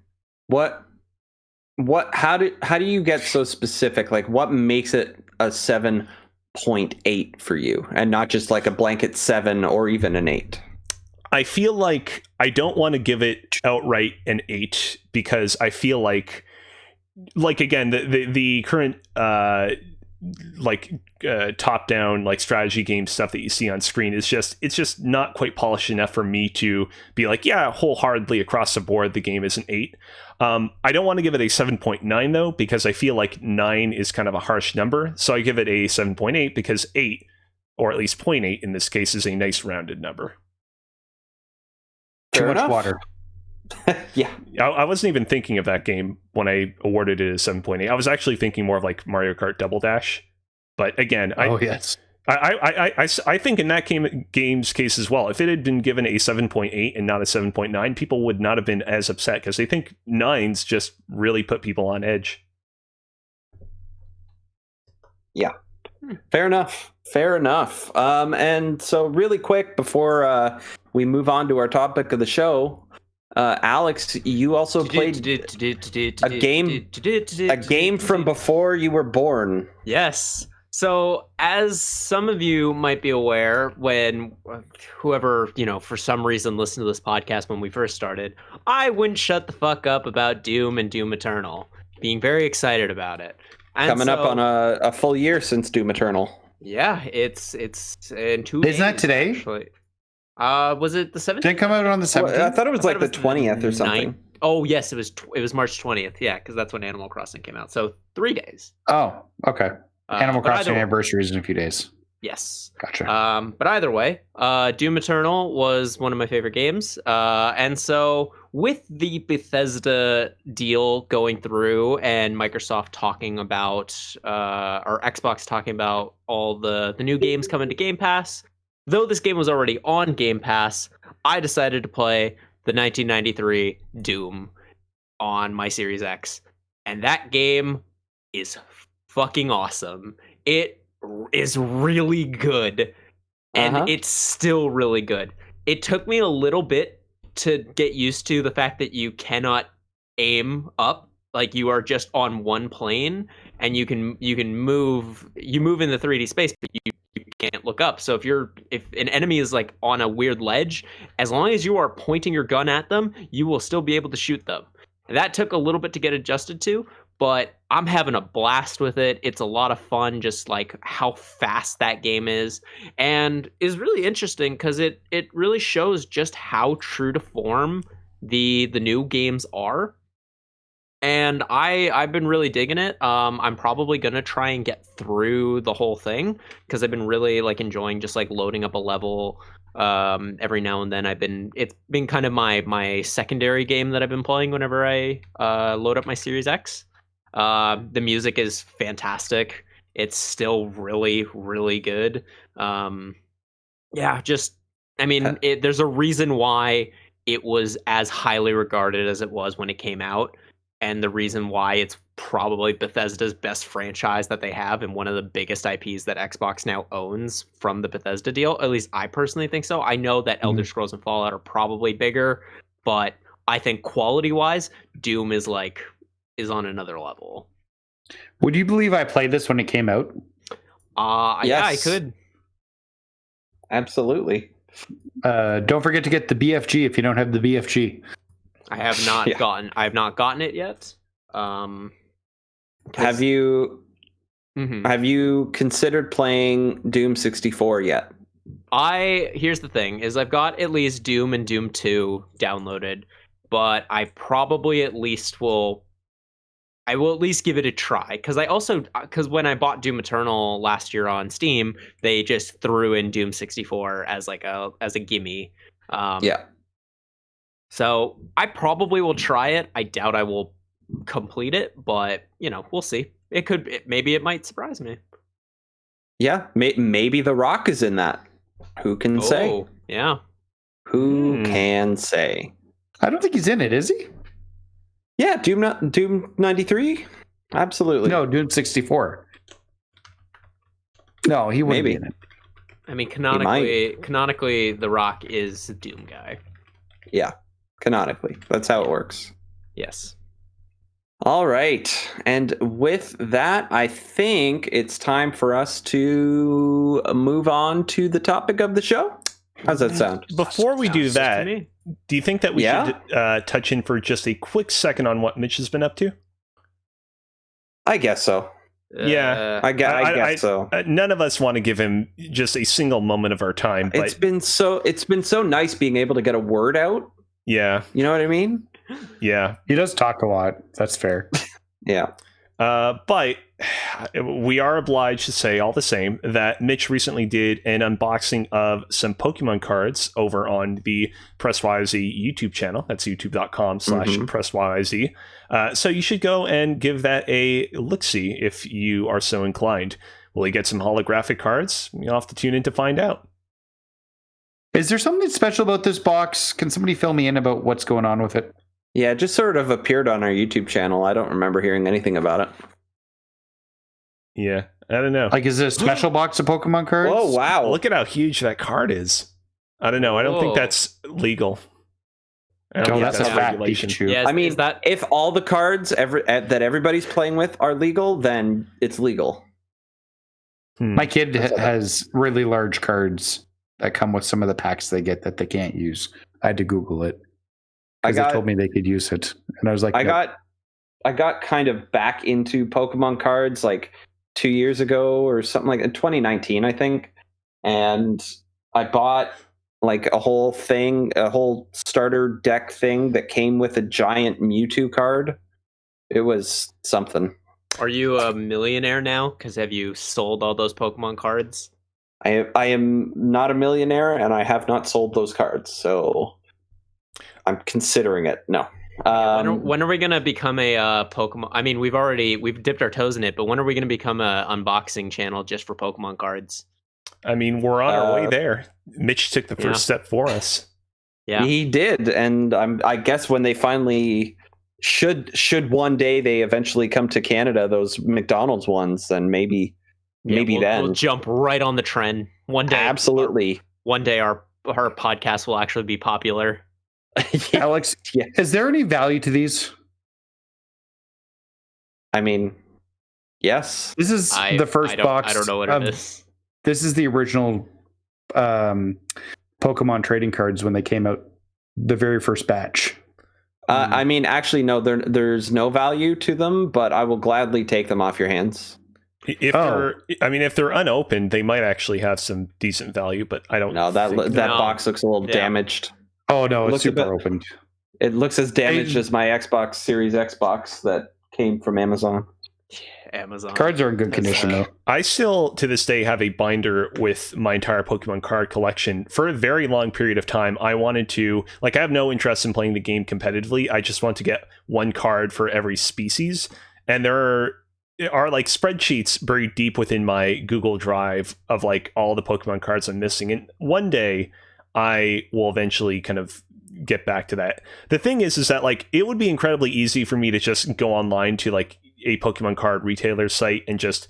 [SPEAKER 1] How do you get so specific? Like, what makes it a 7.8 for you and not just like a blanket 7 or even an 8?
[SPEAKER 4] I feel like I don't want to give it outright an 8 because I feel like again the current top down like strategy game stuff that you see on screen is just not quite polished enough for me to be like, yeah, wholeheartedly across the board the game is an 8. I don't want to give it a 7.9 though, because I feel like 9 is kind of a harsh number, so I give it a 7.8 because 8, or at least 0.8 in this case, is a nice rounded number.
[SPEAKER 3] Too
[SPEAKER 1] Fair
[SPEAKER 3] much
[SPEAKER 1] enough.
[SPEAKER 3] water.
[SPEAKER 1] Yeah.
[SPEAKER 4] I wasn't even thinking of that game when I awarded it a 7.8. I was actually thinking more of like Mario Kart Double Dash. But again,
[SPEAKER 3] Yes.
[SPEAKER 4] I think in that game's case as well, if it had been given a 7.8 and not a 7.9, people would not have been as upset because they think 9s just really put people on edge.
[SPEAKER 1] Yeah. Fair enough. And so really quick before we move on to our topic of the show, Alex, you also played a game from before you were born.
[SPEAKER 2] Yes. So, as some of you might be aware, when whoever, for some reason listened to this podcast when we first started, I wouldn't shut the fuck up about Doom and Doom Eternal, being very excited about it. And
[SPEAKER 1] Coming up on a full year since Doom Eternal.
[SPEAKER 2] Yeah, it's in 2 days.
[SPEAKER 3] Isn't that today?
[SPEAKER 2] Actually. Was it the 17th?
[SPEAKER 3] Didn't it come out on the 17th?
[SPEAKER 1] Well, I thought it was like the 20th or something.
[SPEAKER 2] Oh, yes, it was March 20th. Yeah, because that's when Animal Crossing came out. So 3 days.
[SPEAKER 3] Oh, okay. Animal
[SPEAKER 2] but
[SPEAKER 3] Crossing anniversary is in a few days.
[SPEAKER 2] Yes.
[SPEAKER 3] Gotcha.
[SPEAKER 2] But either way, Doom Eternal was one of my favorite games. And so with the Bethesda deal going through and Microsoft talking about, or Xbox talking about all the new games coming to Game Pass, though this game was already on Game Pass, I decided to play the 1993 Doom on my Series X. And that game is fucking awesome. It is really good, and it's still really good. It took me a little bit to get used to the fact that you cannot aim up, like you are just on one plane, and you move in the 3D space, but you can't look up. So if an enemy is like on a weird ledge, as long as you are pointing your gun at them, you will still be able to shoot them. And that took a little bit to get adjusted to, but I'm having a blast with it. It's a lot of fun, just like how fast that game is, and is really interesting because it really shows just how true to form the new games are. And I've been really digging it. I'm probably gonna try and get through the whole thing because I've been really like enjoying just like loading up a level every now and then. It's been kind of my secondary game that I've been playing whenever I load up my Series X. The music is fantastic. It's still really, really good. There's a reason why it was as highly regarded as it was when it came out, and the reason why it's probably Bethesda's best franchise that they have and one of the biggest IPs that Xbox now owns from the Bethesda deal. At least I personally think so. I know that Elder Scrolls and Fallout are probably bigger, but I think quality-wise, Doom is on another level.
[SPEAKER 3] Would you believe I played this when it came out?
[SPEAKER 1] Yes.
[SPEAKER 2] Yeah, I could.
[SPEAKER 1] Absolutely.
[SPEAKER 3] Don't forget to get the BFG if you don't have the BFG.
[SPEAKER 2] I have not gotten it yet.
[SPEAKER 1] Have you considered playing Doom 64 yet?
[SPEAKER 2] Here's the thing, is I've got at least Doom and Doom 2 downloaded, but I probably at least will at least give it a try, because when I bought Doom Eternal last year on Steam, they just threw in Doom 64 as a gimme. So I probably will try it. I doubt I will complete it, but we'll see. Maybe it might surprise me.
[SPEAKER 1] Yeah, maybe The Rock is in that. Who can say?
[SPEAKER 2] Yeah.
[SPEAKER 1] Who can say?
[SPEAKER 3] I don't think he's in it, is he?
[SPEAKER 1] Yeah, Doom 93? Absolutely.
[SPEAKER 3] No, Doom 64. No, he wouldn't be in it.
[SPEAKER 2] I mean, canonically, The Rock is the Doom guy.
[SPEAKER 1] Yeah, canonically. That's how it works.
[SPEAKER 2] Yes.
[SPEAKER 1] All right. And with that, I think it's time for us to move on to the topic of the show. How's that sound?
[SPEAKER 4] Before we do
[SPEAKER 2] Sounds good to
[SPEAKER 4] that,
[SPEAKER 2] me.
[SPEAKER 4] do you think that we
[SPEAKER 1] Yeah?
[SPEAKER 4] should touch in for just a quick second on what Mitch has been up to?
[SPEAKER 1] I guess so.
[SPEAKER 4] Yeah.
[SPEAKER 1] I guess so.
[SPEAKER 4] None of us want to give him just a single moment of our time, but
[SPEAKER 1] It's been so nice being able to get a word out.
[SPEAKER 4] yeah,
[SPEAKER 1] You know what I mean?
[SPEAKER 4] yeah.
[SPEAKER 3] He does talk a lot. That's fair.
[SPEAKER 1] Yeah.
[SPEAKER 4] But we are obliged to say all the same that Mitch recently did an unboxing of some Pokemon cards over on the Press YYZ YouTube channel. That's youtube.com/Press YYZ. So you should go and give that a look-see if you are so inclined. Will he get some holographic cards? You'll have to tune in to find out.
[SPEAKER 3] Is there something special about this box? Can somebody fill me in about what's going on with it?
[SPEAKER 1] Yeah, it just sort of appeared on our YouTube channel. I don't remember hearing anything about it.
[SPEAKER 4] Yeah, I don't know.
[SPEAKER 3] Like, is it a special box of Pokemon cards?
[SPEAKER 1] Oh, wow.
[SPEAKER 4] Look at how huge that card is. I don't know. I don't think
[SPEAKER 2] Whoa.
[SPEAKER 4] that's legal. I don't
[SPEAKER 3] Oh,
[SPEAKER 4] think
[SPEAKER 3] that's a fat Pikachu.
[SPEAKER 2] Yeah,
[SPEAKER 1] I mean,
[SPEAKER 2] is that
[SPEAKER 1] if all the cards that everybody's playing with are legal, then it's legal.
[SPEAKER 3] My kid has really large cards that come with some of the packs they get that they can't use. I had to Google it. Because they told me they could use it. And I was like,
[SPEAKER 1] I
[SPEAKER 3] nope.
[SPEAKER 1] got kind of back into Pokemon cards like 2 years ago or something like in 2019, I think. And I bought like a whole starter deck thing that came with a giant Mewtwo card. It was something.
[SPEAKER 2] Are you a millionaire now? Because have you sold all those Pokemon cards?
[SPEAKER 1] I am not a millionaire and I have not sold those cards, so I'm considering it. No.
[SPEAKER 2] When are we gonna become a Pokemon? I mean, we've dipped our toes in it, but when are we gonna become a unboxing channel just for Pokemon cards?
[SPEAKER 4] I mean, we're on our way there. Mitch took the first step for us.
[SPEAKER 2] Yeah,
[SPEAKER 1] He did, and I guess when they finally should one day they eventually come to Canada, those McDonald's ones, then maybe
[SPEAKER 2] we'll jump right on the trend one day.
[SPEAKER 1] Absolutely.
[SPEAKER 2] One day our podcast will actually be popular.
[SPEAKER 1] Yeah.
[SPEAKER 3] Alex,
[SPEAKER 1] Yeah.
[SPEAKER 3] is there any value to these?
[SPEAKER 1] I mean, yes.
[SPEAKER 3] This is the first box.
[SPEAKER 2] I don't know what it is.
[SPEAKER 3] This is the original Pokemon trading cards when they came out, the very first batch.
[SPEAKER 1] I mean, actually, no. There's no value to them, but I will gladly take them off your hands.
[SPEAKER 4] If they're unopened, they might actually have some decent value, but I don't.
[SPEAKER 1] No, that box looks a little damaged.
[SPEAKER 3] Oh no, it's
[SPEAKER 1] Look at
[SPEAKER 3] super opened.
[SPEAKER 1] It looks as damaged as my Xbox Series X box that came from Amazon.
[SPEAKER 2] Amazon
[SPEAKER 3] Cards are in good condition though.
[SPEAKER 4] I still, to this day, have a binder with my entire Pokemon card collection. For a very long period of time, I wanted to, I have no interest in playing the game competitively. I just want to get one card for every species. And there are spreadsheets buried deep within my Google Drive of all the Pokemon cards I'm missing. And one day I will eventually kind of get back to that. The thing is that it would be incredibly easy for me to just go online to a Pokemon card retailer site and just,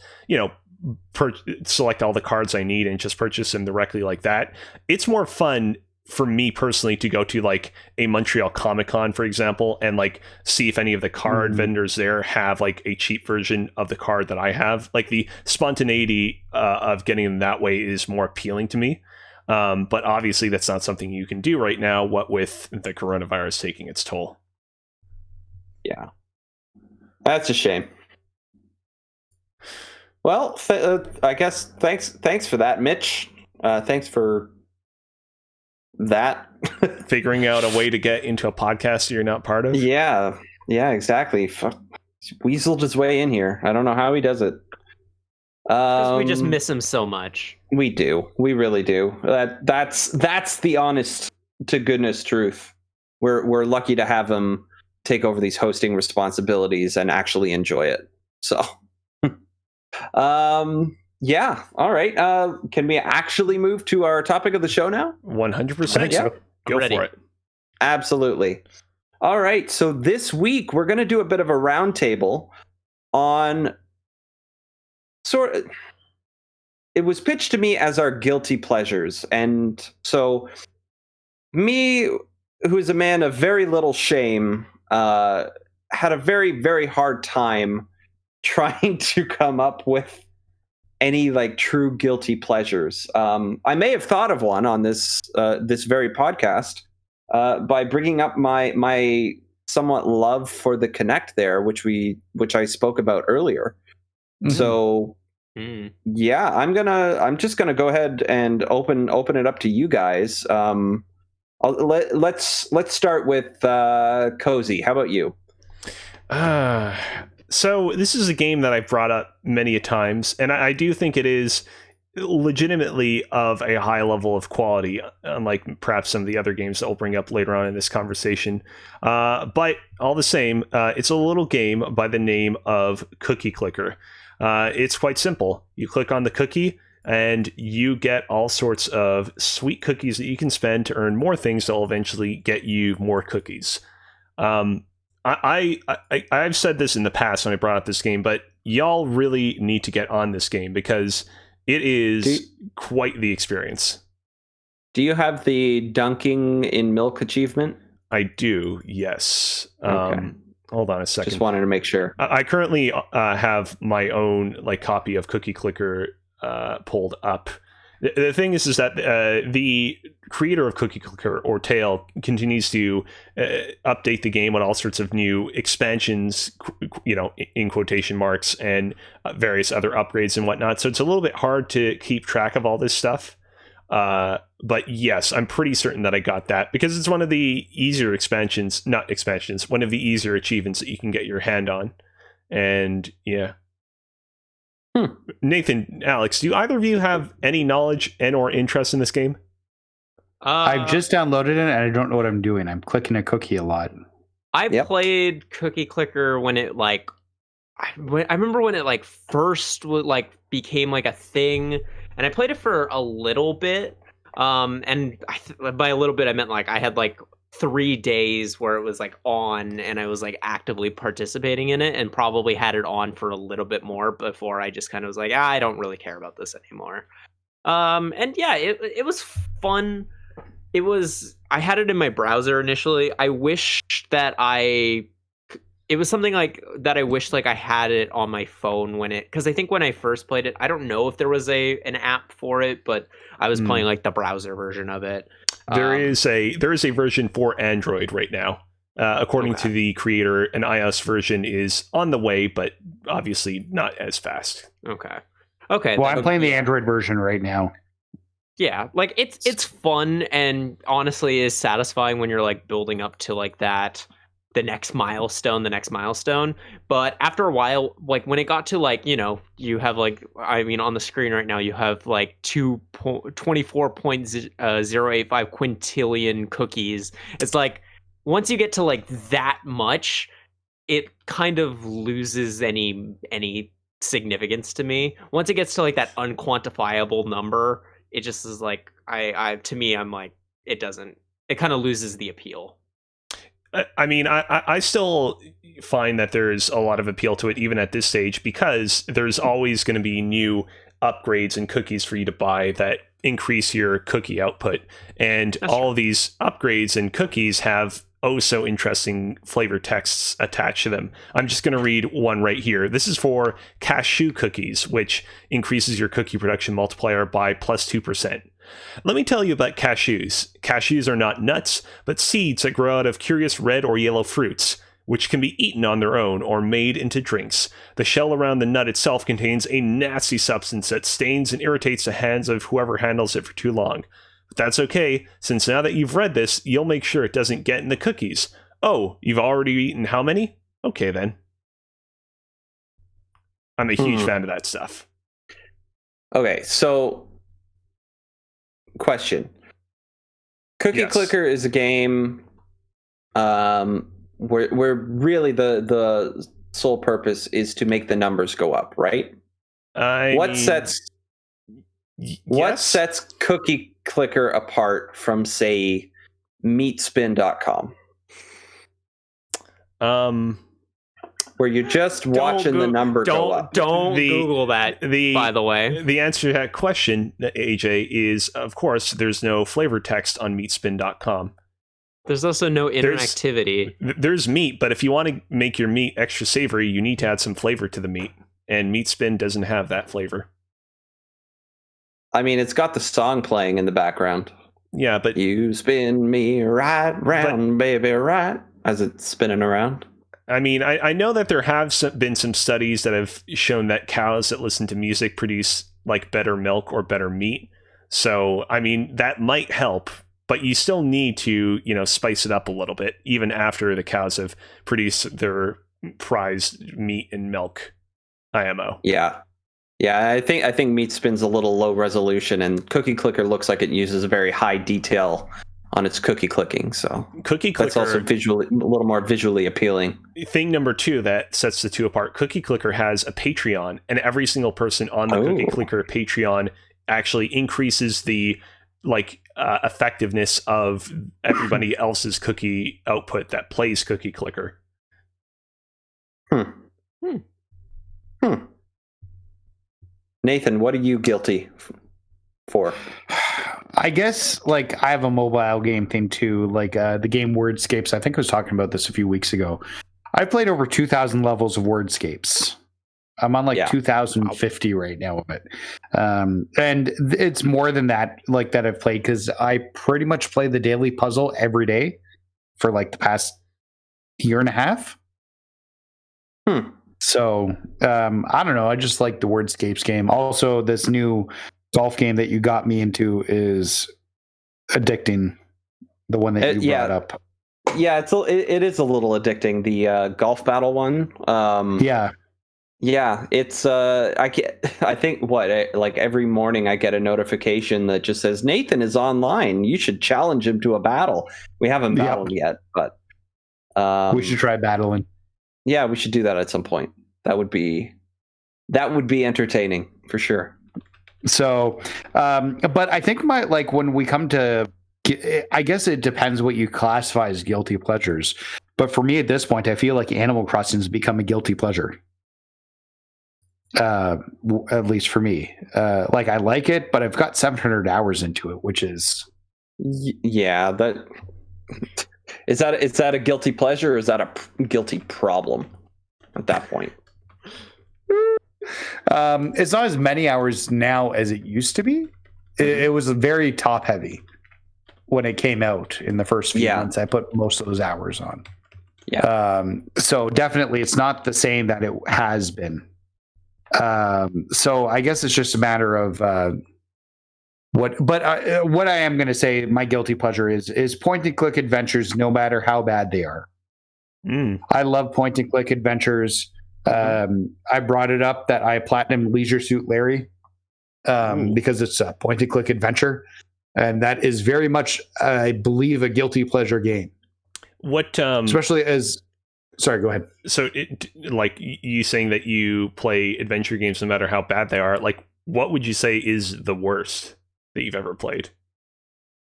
[SPEAKER 4] select all the cards I need and just purchase them directly like that. It's more fun for me personally to go to a Montreal Comic-Con, for example, and see if any of the card vendors there have a cheap version of the card that I have. The spontaneity of getting them that way is more appealing to me. But obviously that's not something you can do right now, what with the coronavirus taking its toll.
[SPEAKER 1] Yeah. That's a shame. Well, I guess thanks for that, Mitch. Thanks for that.
[SPEAKER 4] Figuring out a way to get into a podcast you're not part of.
[SPEAKER 1] Yeah, exactly. He's weaseled his way in here. I don't know how he does it.
[SPEAKER 2] We just miss him so much.
[SPEAKER 1] We do. We really do. That's the honest to goodness truth. We're lucky to have him take over these hosting responsibilities and actually enjoy it. So, yeah. All right. Can we actually move to our topic of the show now?
[SPEAKER 4] 100%.
[SPEAKER 3] Yeah.
[SPEAKER 4] Go for it.
[SPEAKER 1] Absolutely. All right. So this week we're going to do a bit of a roundtable on it was pitched to me as our guilty pleasures. And so me, who is a man of very little shame, had a very, very hard time trying to come up with any like true guilty pleasures. I may have thought of one on this very podcast by bringing up my somewhat love for the Kinect there, which I spoke about earlier. Mm-hmm. So yeah, I'm just gonna go ahead and open it up to you guys. Let's start with Kozi. How about you?
[SPEAKER 4] So this is a game that I've brought up many a times, and I do think it is legitimately of a high level of quality, unlike perhaps some of the other games that we'll bring up later on in this conversation. But all the same, it's a little game by the name of Cookie Clicker. It's quite simple. You click on the cookie, and you get all sorts of sweet cookies that you can spend to earn more things that will eventually get you more cookies. I've said this in the past when I brought up this game, but y'all really need to get on this game because it is quite the experience.
[SPEAKER 1] Do you have the dunking in milk achievement?
[SPEAKER 4] I do, yes.
[SPEAKER 1] Okay.
[SPEAKER 4] Hold on a second.
[SPEAKER 1] Just wanted to make sure.
[SPEAKER 4] I currently have my own copy of Cookie Clicker pulled up. The thing is that the creator of Cookie Clicker, or Tail, continues to update the game with all sorts of new expansions, in quotation marks, and various other upgrades and whatnot. So it's a little bit hard to keep track of all this stuff. But yes, I'm pretty certain that I got that because it's one of the easier one of the easier achievements that you can get your hand on. And yeah. Nathan, Alex, do either of you have any knowledge and or interest in this game?
[SPEAKER 3] I've just downloaded it and I don't know what I'm doing. I'm clicking a cookie a lot.
[SPEAKER 2] I played Cookie Clicker when it I remember when it first became a thing, and I played it for a little bit. And by a little bit I meant I had 3 days where it was on, and I was actively participating in it, and probably had it on for a little bit more before I just kind of was I don't really care about this anymore. And yeah, it was fun. I had it in my browser initially. I wish that it was something that I wished I had it on my phone because I think when I first played it, I don't know if there was an app for it, but I was playing the browser version of it.
[SPEAKER 4] There is a version for Android right now. According to the creator, an iOS version is on the way, but obviously not as fast.
[SPEAKER 2] Okay.
[SPEAKER 3] Well, I'm playing the Android version right now.
[SPEAKER 2] Yeah, it's fun, and honestly is satisfying when you're building up to the next milestone. But after a while, when it got to you have on the screen right now you have 24.085 quintillion cookies. It's once you get to that much, it kind of loses any significance to me. Once it gets to that unquantifiable number, it just is to me, I'm it kind of loses the appeal.
[SPEAKER 4] I mean, I still find that there's a lot of appeal to it even at this stage, because there's always going to be new upgrades and cookies for you to buy that increase your cookie output. And all of these upgrades and cookies have so interesting flavor texts attached to them. I'm just going to read one right here. This is for cashew cookies, which increases your cookie production multiplier by +2%. Let me tell you about cashews. Cashews are not nuts, but seeds that grow out of curious red or yellow fruits, which can be eaten on their own or made into drinks. The shell around the nut itself contains a nasty substance that stains and irritates the hands of whoever handles it for too long. But that's okay, since now that you've read this, you'll make sure it doesn't get in the cookies. Oh, you've already eaten how many? Okay then. I'm a huge fan of that stuff.
[SPEAKER 1] Okay, so question. Cookie Clicker is a game where really the sole purpose is to make the numbers go up, right? What sets Cookie Clicker apart from, say, meatspin.com? Where you're just watching the number go up.
[SPEAKER 2] Don't Google that, by the way.
[SPEAKER 4] The answer to that question, AJ, is, of course, there's no flavor text on meatspin.com.
[SPEAKER 2] There's also no interactivity.
[SPEAKER 4] There's meat, but if you want to make your meat extra savory, you need to add some flavor to the meat. And Meatspin doesn't have that flavor.
[SPEAKER 1] I mean, it's got the song playing in the background.
[SPEAKER 4] Yeah, but
[SPEAKER 1] You spin me right round, baby, right, as it's spinning around.
[SPEAKER 4] I mean, I know that there have been some studies that have shown that cows that listen to music produce like better milk or better meat. So, I mean, that might help, but you still need to, spice it up a little bit, even after the cows have produced their prized meat and milk IMO.
[SPEAKER 1] Yeah. Yeah, I think Meat Spin's a little low resolution, and Cookie Clicker looks like it uses a very high detail on its cookie clicking. So
[SPEAKER 4] Cookie Clicker,
[SPEAKER 1] that's also visually a little more visually appealing.
[SPEAKER 4] Thing number 2 that sets the two apart: Cookie Clicker has a Patreon, and every single person on the Cookie Clicker Patreon actually increases the effectiveness of everybody else's cookie output that plays Cookie Clicker.
[SPEAKER 1] Nathan, what are you guilty for?
[SPEAKER 3] I guess I have a mobile game thing too, the game Wordscapes. I think I was talking about this a few weeks ago. I played over 2,000 levels of Wordscapes. I'm on 2,050 right now of it. And it's more than that, that I've played, because I pretty much play the daily puzzle every day for the past year and a half. So I don't know. I just like the Wordscapes game. Also, this new golf game that you got me into is addicting. The one that you brought up.
[SPEAKER 1] Yeah, it is a little addicting. The golf battle one. Yeah, it's I think every morning I get a notification that just says Nathan is online. You should challenge him to a battle. We haven't battled yet, but
[SPEAKER 3] we should try battling.
[SPEAKER 1] Yeah, we should do that at some point. That would be entertaining for sure.
[SPEAKER 3] So, but I think when we come to, I guess it depends what you classify as guilty pleasures. But for me at this point, I feel like Animal Crossing has become a guilty pleasure. At least for me, I like it, but I've got 700 hours into it, which is,
[SPEAKER 1] yeah, that is that a guilty pleasure, or is that a guilty problem at that point?
[SPEAKER 3] It's not as many hours now as it used to be. It was very top heavy when it came out in the first few months. I put most of those hours on.
[SPEAKER 1] Yeah.
[SPEAKER 3] So definitely it's not the same that it has been. So I guess it's just a matter of what I am going to say my guilty pleasure is point and click adventures, no matter how bad they are. I love point and click adventures. I brought it up that I platinum Leisure Suit Larry because it's a point and click adventure, and that is very much, I believe, a guilty pleasure game.
[SPEAKER 4] What
[SPEAKER 3] especially as sorry, go ahead.
[SPEAKER 4] So you saying that you play adventure games no matter how bad they are, what would you say is the worst that you've ever played?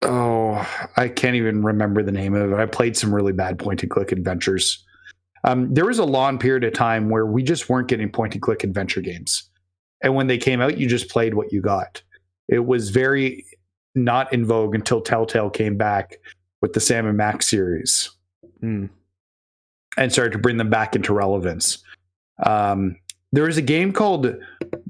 [SPEAKER 3] Oh, I can't even remember the name of it. I played some really bad point and click adventures. There was a long period of time where we just weren't getting point and click adventure games. And when they came out, you just played what you got. It was very not in vogue until Telltale came back with the Sam and Max series and started to bring them back into relevance. There is a game called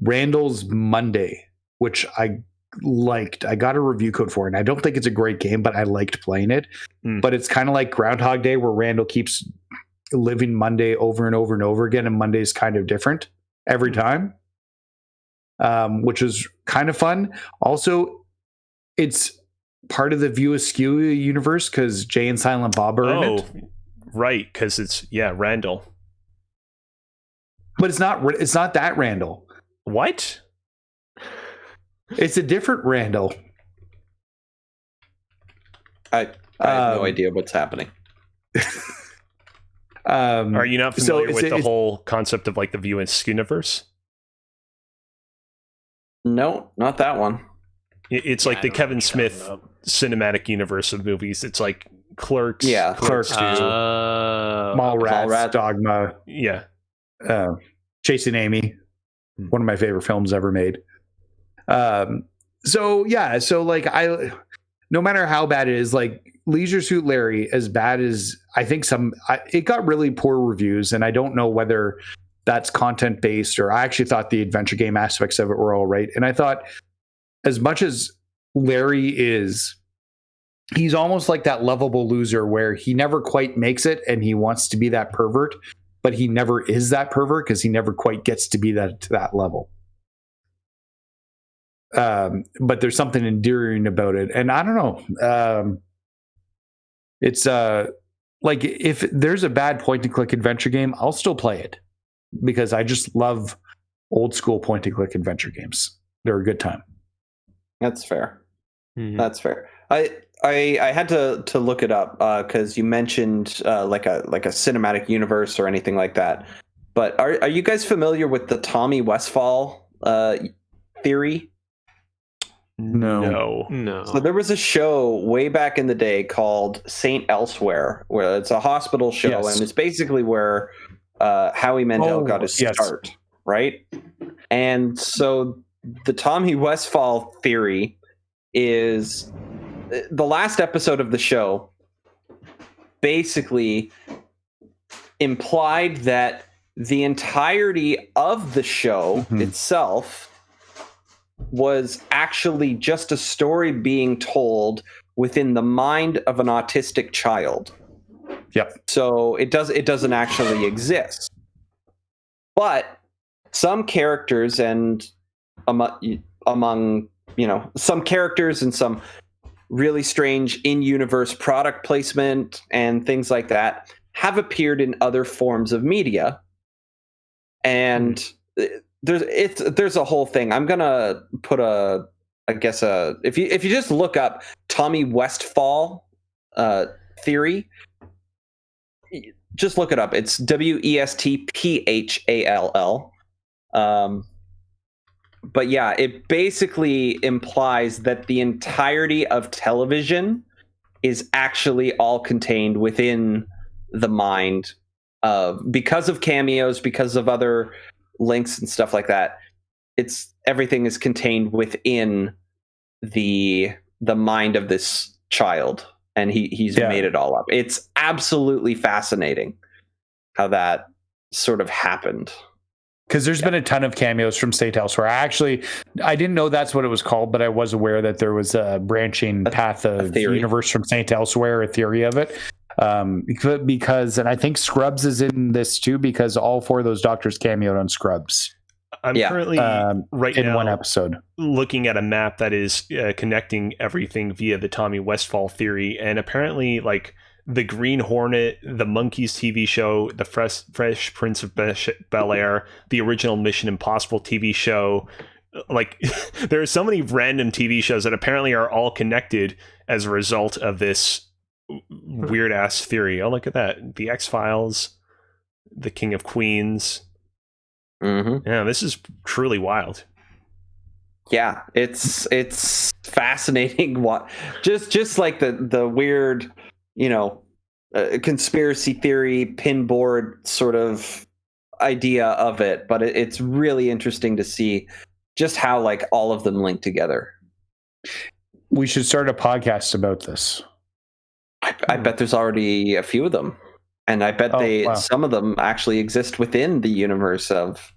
[SPEAKER 3] Randall's Monday, which I liked. I got a review code for it, and I don't think it's a great game, but I liked playing it. But it's kind of like Groundhog Day, where Randall keeps living Monday over and over and over again, and Monday's kind of different every time, which is kind of fun. Also, it's part of the View Askew universe because Jay and Silent Bob are in it.
[SPEAKER 4] Right, because it's Randall.
[SPEAKER 3] But it's not that Randall.
[SPEAKER 4] What?
[SPEAKER 3] It's a different Randall.
[SPEAKER 1] I have no idea what's happening.
[SPEAKER 4] Are you not familiar with the whole concept of the View Askew universe?
[SPEAKER 1] No, not that one.
[SPEAKER 4] It's the Kevin Smith cinematic universe of movies. It's like Clerks.
[SPEAKER 1] Yeah,
[SPEAKER 3] Clerks 2. Mallrats, Dogma.
[SPEAKER 4] Yeah.
[SPEAKER 3] Chasing Amy. One of my favorite films ever made. So no matter how bad it is, Leisure Suit Larry, as bad as I think it got really poor reviews, and I don't know whether that's content based or I actually thought the adventure game aspects of it were all right. And I thought as much as Larry is, he's almost like that lovable loser where he never quite makes it and he wants to be that pervert, but he never is that pervert because he never quite gets to be that to that level. But there's something endearing about it. And I don't know. It's like if there's a bad point and click adventure game, I'll still play it because I just love old school point and click adventure games. They're a good time.
[SPEAKER 1] That's fair.
[SPEAKER 2] Mhm.
[SPEAKER 1] That's fair. I had to look it up because you mentioned like a cinematic universe or anything like that. But are you guys familiar with the Tommy Westfall theory?
[SPEAKER 3] No.
[SPEAKER 1] So there was a show way back in the day called Saint Elsewhere, where it's a hospital show,
[SPEAKER 3] Yes.
[SPEAKER 1] and it's basically where Howie Mandel got his start, right? And so the Tommy Westfall theory is the last episode of the show basically implied that the entirety of the show itself was actually just a story being told within the mind of an autistic child.
[SPEAKER 3] Yep.
[SPEAKER 1] So it doesn't actually exist. But some characters and among some characters and some really strange in-universe product placement and things like that have appeared in other forms of media. And there's a whole thing. I'm gonna put if you just look up Tommy Westfall theory, just look it up. It's Westphall. But yeah, it basically implies that the entirety of television is actually all contained within the mind because of cameos, because of other links and stuff like that. Everything is contained within the mind of this child, and he's made it all up. It's absolutely fascinating how that sort of happened.
[SPEAKER 3] Because there's been a ton of cameos from Saint Elsewhere. I didn't know that's what it was called, but I was aware that there was a branching path of universe from Saint Elsewhere, a theory of it. Because, and I think Scrubs is in this too, because all four of those doctors cameoed on Scrubs.
[SPEAKER 4] I'm currently right
[SPEAKER 3] in
[SPEAKER 4] now
[SPEAKER 3] one episode
[SPEAKER 4] looking at a map that is connecting everything via the Tommy Westfall theory, and apparently, like the Green Hornet, the Monkeys TV show, the Fresh Prince of Bel-Air, the original Mission Impossible TV show. Like, there are so many random TV shows that apparently are all connected as a result of this weird ass theory. Oh, look at that. The X-Files, the King of Queens. Yeah, this is truly wild.
[SPEAKER 1] Yeah, it's fascinating. What just like the weird, conspiracy theory pinboard sort of idea of it, but it's really interesting to see just how like all of them link together.
[SPEAKER 3] We should start a podcast about this.
[SPEAKER 1] I bet there's already a few of them, and I bet some of them actually exist within the universe of.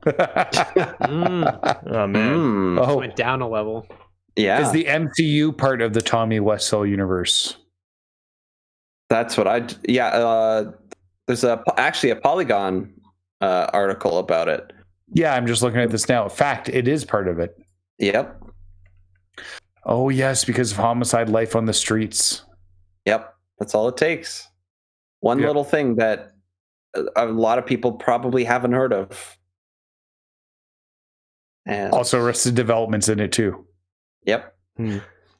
[SPEAKER 4] Oh man!
[SPEAKER 2] Just went down a level.
[SPEAKER 1] Yeah,
[SPEAKER 3] is the MCU part of the Tommy Westfall universe?
[SPEAKER 1] That's what there's actually a Polygon article about it.
[SPEAKER 3] Yeah, I'm just looking at this now. In fact, it is part of it.
[SPEAKER 1] Yep.
[SPEAKER 3] Oh yes, because of homicide life on the streets.
[SPEAKER 1] Yep, that's all it takes. One little thing that a lot of people probably haven't heard of. And
[SPEAKER 3] also Arrested Development's in it too.
[SPEAKER 1] Yep.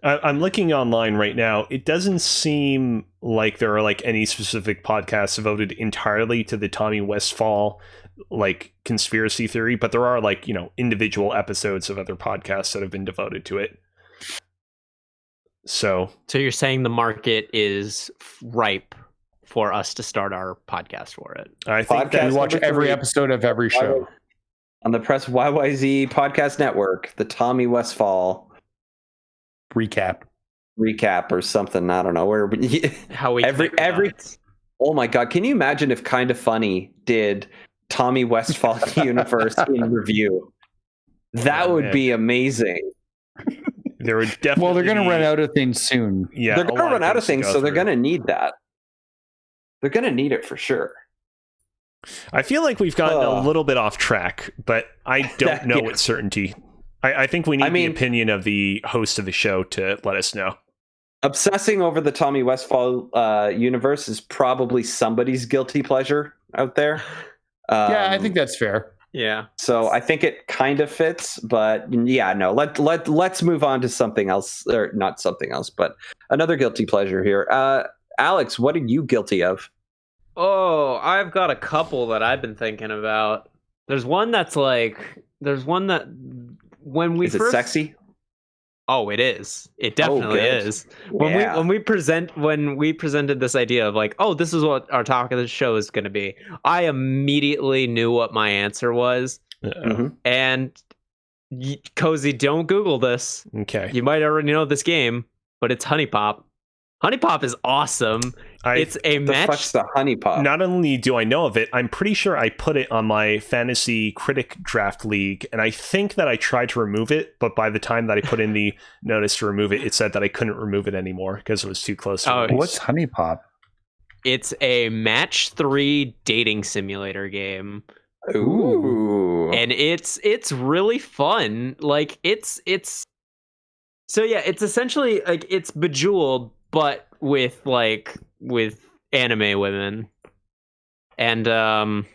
[SPEAKER 4] I'm looking online right now. It doesn't seem like there are like any specific podcasts devoted entirely to the Tommy Westfall like conspiracy theory, but there are like, individual episodes of other podcasts that have been devoted to it. So
[SPEAKER 2] you're saying the market is ripe for us to start our podcast for it?
[SPEAKER 4] I think
[SPEAKER 3] that we watch every episode of every show
[SPEAKER 1] on the Press YYZ podcast network. The Tommy Westfall
[SPEAKER 3] recap
[SPEAKER 1] or something. I don't know where.
[SPEAKER 2] How we
[SPEAKER 1] every. Oh my god! Can you imagine if Kind of Funny did Tommy Westfall universe in review? That would be amazing.
[SPEAKER 4] There would definitely.
[SPEAKER 3] Well, they're going to run out of things soon.
[SPEAKER 4] Yeah,
[SPEAKER 1] they're going to run out of things, so they're
[SPEAKER 4] through.
[SPEAKER 1] going to need that. They're going to need it for sure.
[SPEAKER 4] I feel like we've gotten a little bit off track, but I don't know with certainty. I think we need the opinion of the host of the show to let us know.
[SPEAKER 1] Obsessing over the Tommy Westfall universe is probably somebody's guilty pleasure out there.
[SPEAKER 3] Yeah, I think that's fair.
[SPEAKER 2] Yeah.
[SPEAKER 1] So I think it kind of fits, but yeah, no. Let's move on to something else, or not something else, but another guilty pleasure here. Alex, what are you guilty of?
[SPEAKER 2] Oh, I've got a couple that I've been thinking about. There's one that when we
[SPEAKER 1] Is
[SPEAKER 2] first...
[SPEAKER 1] it sexy?
[SPEAKER 2] Oh, it is. It definitely is.
[SPEAKER 1] Yeah.
[SPEAKER 2] When we presented this idea of like, oh, this is what our talk of the show is going to be, I immediately knew what my answer was.
[SPEAKER 4] Uh-oh.
[SPEAKER 2] And Kozi, don't Google this.
[SPEAKER 4] Okay.
[SPEAKER 2] You might already know this game, but it's Hunipop. Hunipop is awesome. It's a match.
[SPEAKER 1] The fuck's the Hunipop?
[SPEAKER 4] Not only do I know of it, I'm pretty sure I put it on my fantasy critic draft league, and I think that I tried to remove it, but by the time that I put in the notice to remove it, it said that I couldn't remove it anymore because it was too close to release.
[SPEAKER 3] What's Hunipop?
[SPEAKER 2] It's a match 3 dating simulator game.
[SPEAKER 1] Ooh.
[SPEAKER 2] And it's really fun. Like it's so yeah, it's essentially like it's Bejeweled, but with anime women. And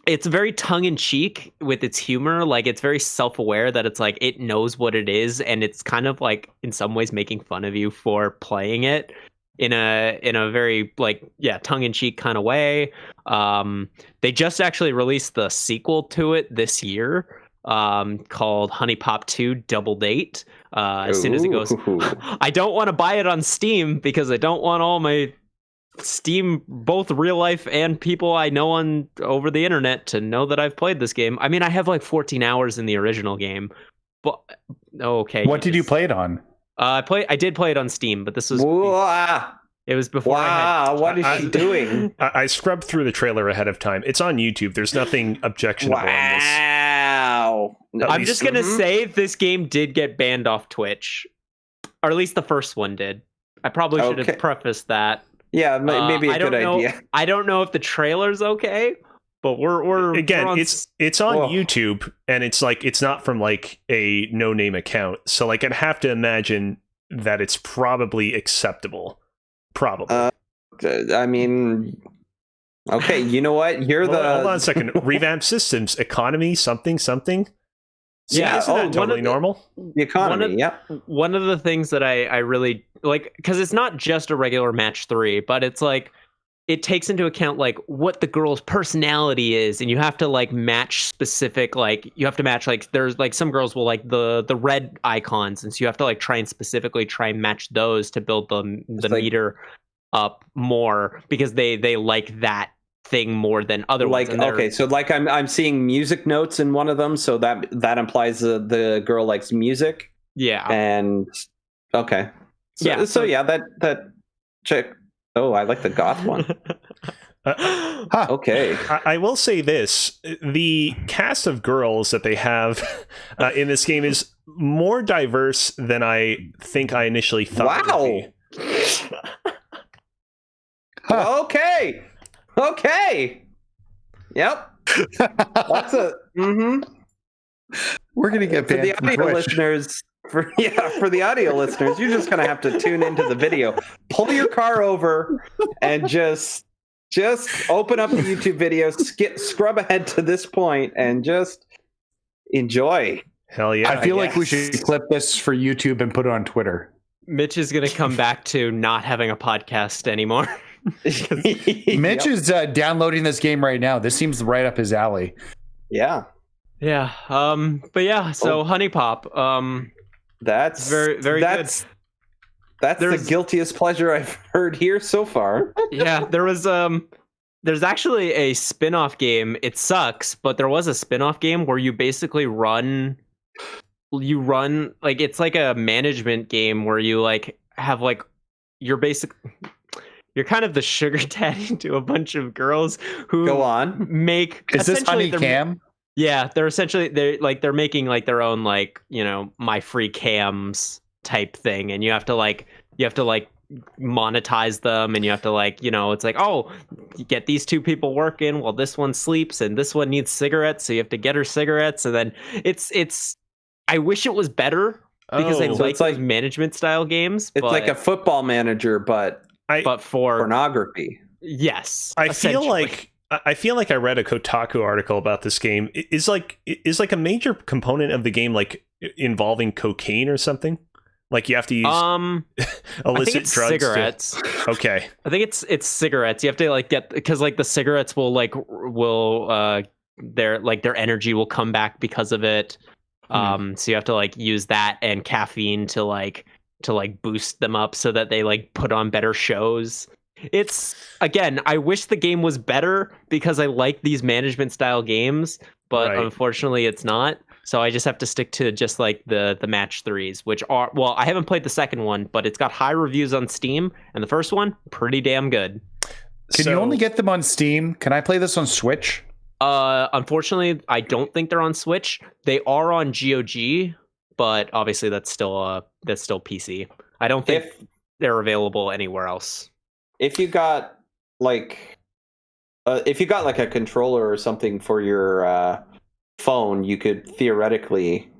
[SPEAKER 2] it's very tongue-in-cheek with its humor. Like it's very self-aware that it's like it knows what it is, and it's kind of like in some ways making fun of you for playing it in a very like tongue-in-cheek kind of way. They just actually released the sequel to it this year, called Hunipop 2 Double Date. As soon as it goes, I don't want to buy it on Steam because I don't want all my Steam, both real life and people I know over the internet, to know that I've played this game. I mean, I have like 14 hours in the original game, but okay.
[SPEAKER 3] What did you play it on?
[SPEAKER 2] I did play it on Steam, but this was it was before.
[SPEAKER 1] What is she doing?
[SPEAKER 4] I scrubbed through the trailer ahead of time. It's on YouTube. There's nothing objectionable in this.
[SPEAKER 1] Wow.
[SPEAKER 2] I'm just gonna say this game did get banned off Twitch, or at least the first one did. I probably should have prefaced that.
[SPEAKER 1] Yeah, maybe a good idea.
[SPEAKER 2] I don't know if the trailer's okay, but we're
[SPEAKER 4] it's on YouTube, and it's like it's not from like a no-name account, so like I'd have to imagine that it's probably acceptable. Probably.
[SPEAKER 1] I mean, okay, you know what? Hold
[SPEAKER 4] on a second. Revamp systems, economy, something.
[SPEAKER 2] Yeah,
[SPEAKER 4] isn't that totally normal?
[SPEAKER 1] The economy,
[SPEAKER 2] One of the things that I really like, because it's not just a regular match 3, but it's like it takes into account like what the girl's personality is, and you have to like match specific, like you have to match like there's like some girls will like the red icons, and so you have to like try and match those to build the meter up more, because they like that thing more than other
[SPEAKER 1] like
[SPEAKER 2] ones.
[SPEAKER 1] Okay, so like I'm seeing music notes in one of them, so that implies the girl likes music.
[SPEAKER 2] Yeah.
[SPEAKER 1] And okay. So that chick. Oh, I like the goth one. Okay.
[SPEAKER 4] I will say this: the cast of girls that they have in this game is more diverse than I think I initially thought. Wow. It would be. Okay. Yep. That's a.
[SPEAKER 3] We're gonna get
[SPEAKER 1] for the audio listeners. For the audio listeners, you're just gonna have to tune into the video. Pull your car over and just open up the YouTube video, scrub ahead to this point, and just enjoy.
[SPEAKER 4] Hell yeah!
[SPEAKER 3] I feel like we should clip this for YouTube and put it on Twitter.
[SPEAKER 2] Mitch is gonna come back to not having a podcast anymore.
[SPEAKER 3] Mitch is downloading this game right now. This seems right up his alley.
[SPEAKER 1] Yeah.
[SPEAKER 2] But yeah, so Hunipop.
[SPEAKER 1] That's
[SPEAKER 2] very, very good.
[SPEAKER 1] That's the guiltiest pleasure I've heard here so far.
[SPEAKER 2] Yeah, there's actually a spin-off game. It sucks, but there was a spin-off game where you basically run like it's like a management game where you like have like you're kind of the sugar daddy to a bunch of girls who
[SPEAKER 1] go on
[SPEAKER 2] make.
[SPEAKER 3] Is this Honeycam?
[SPEAKER 2] Yeah, they're making like their own like, you know, my free cams type thing, and you have to like monetize them, and you have to like, it's like, oh, you get these two people working while this one sleeps and this one needs cigarettes, so you have to get her cigarettes. And then it's I wish it was better, because I like those management style games.
[SPEAKER 1] It's like a football manager, but for pornography.
[SPEAKER 2] Yes.
[SPEAKER 4] I feel like I read a Kotaku article about this game. Is like a major component of the game like involving cocaine or something? Like you have to use illicit drugs.
[SPEAKER 2] Cigarettes.
[SPEAKER 4] Okay.
[SPEAKER 2] I think it's cigarettes. You have to like get, because like the cigarettes will their energy will come back because of it. So you have to like use that and caffeine to boost them up so that they like put on better shows. It's, again, I wish the game was better because I like these management style games, but unfortunately it's not. So I just have to stick to just like the match threes, which are, well, I haven't played the second one, but it's got high reviews on Steam, and the first one, pretty damn good.
[SPEAKER 3] Can you only get them on Steam? Can I play this on Switch?
[SPEAKER 2] Unfortunately, I don't think they're on Switch. They are on GOG, but obviously that's still PC. I don't think they're available anywhere else.
[SPEAKER 1] If you got like a controller or something for your phone, you could theoretically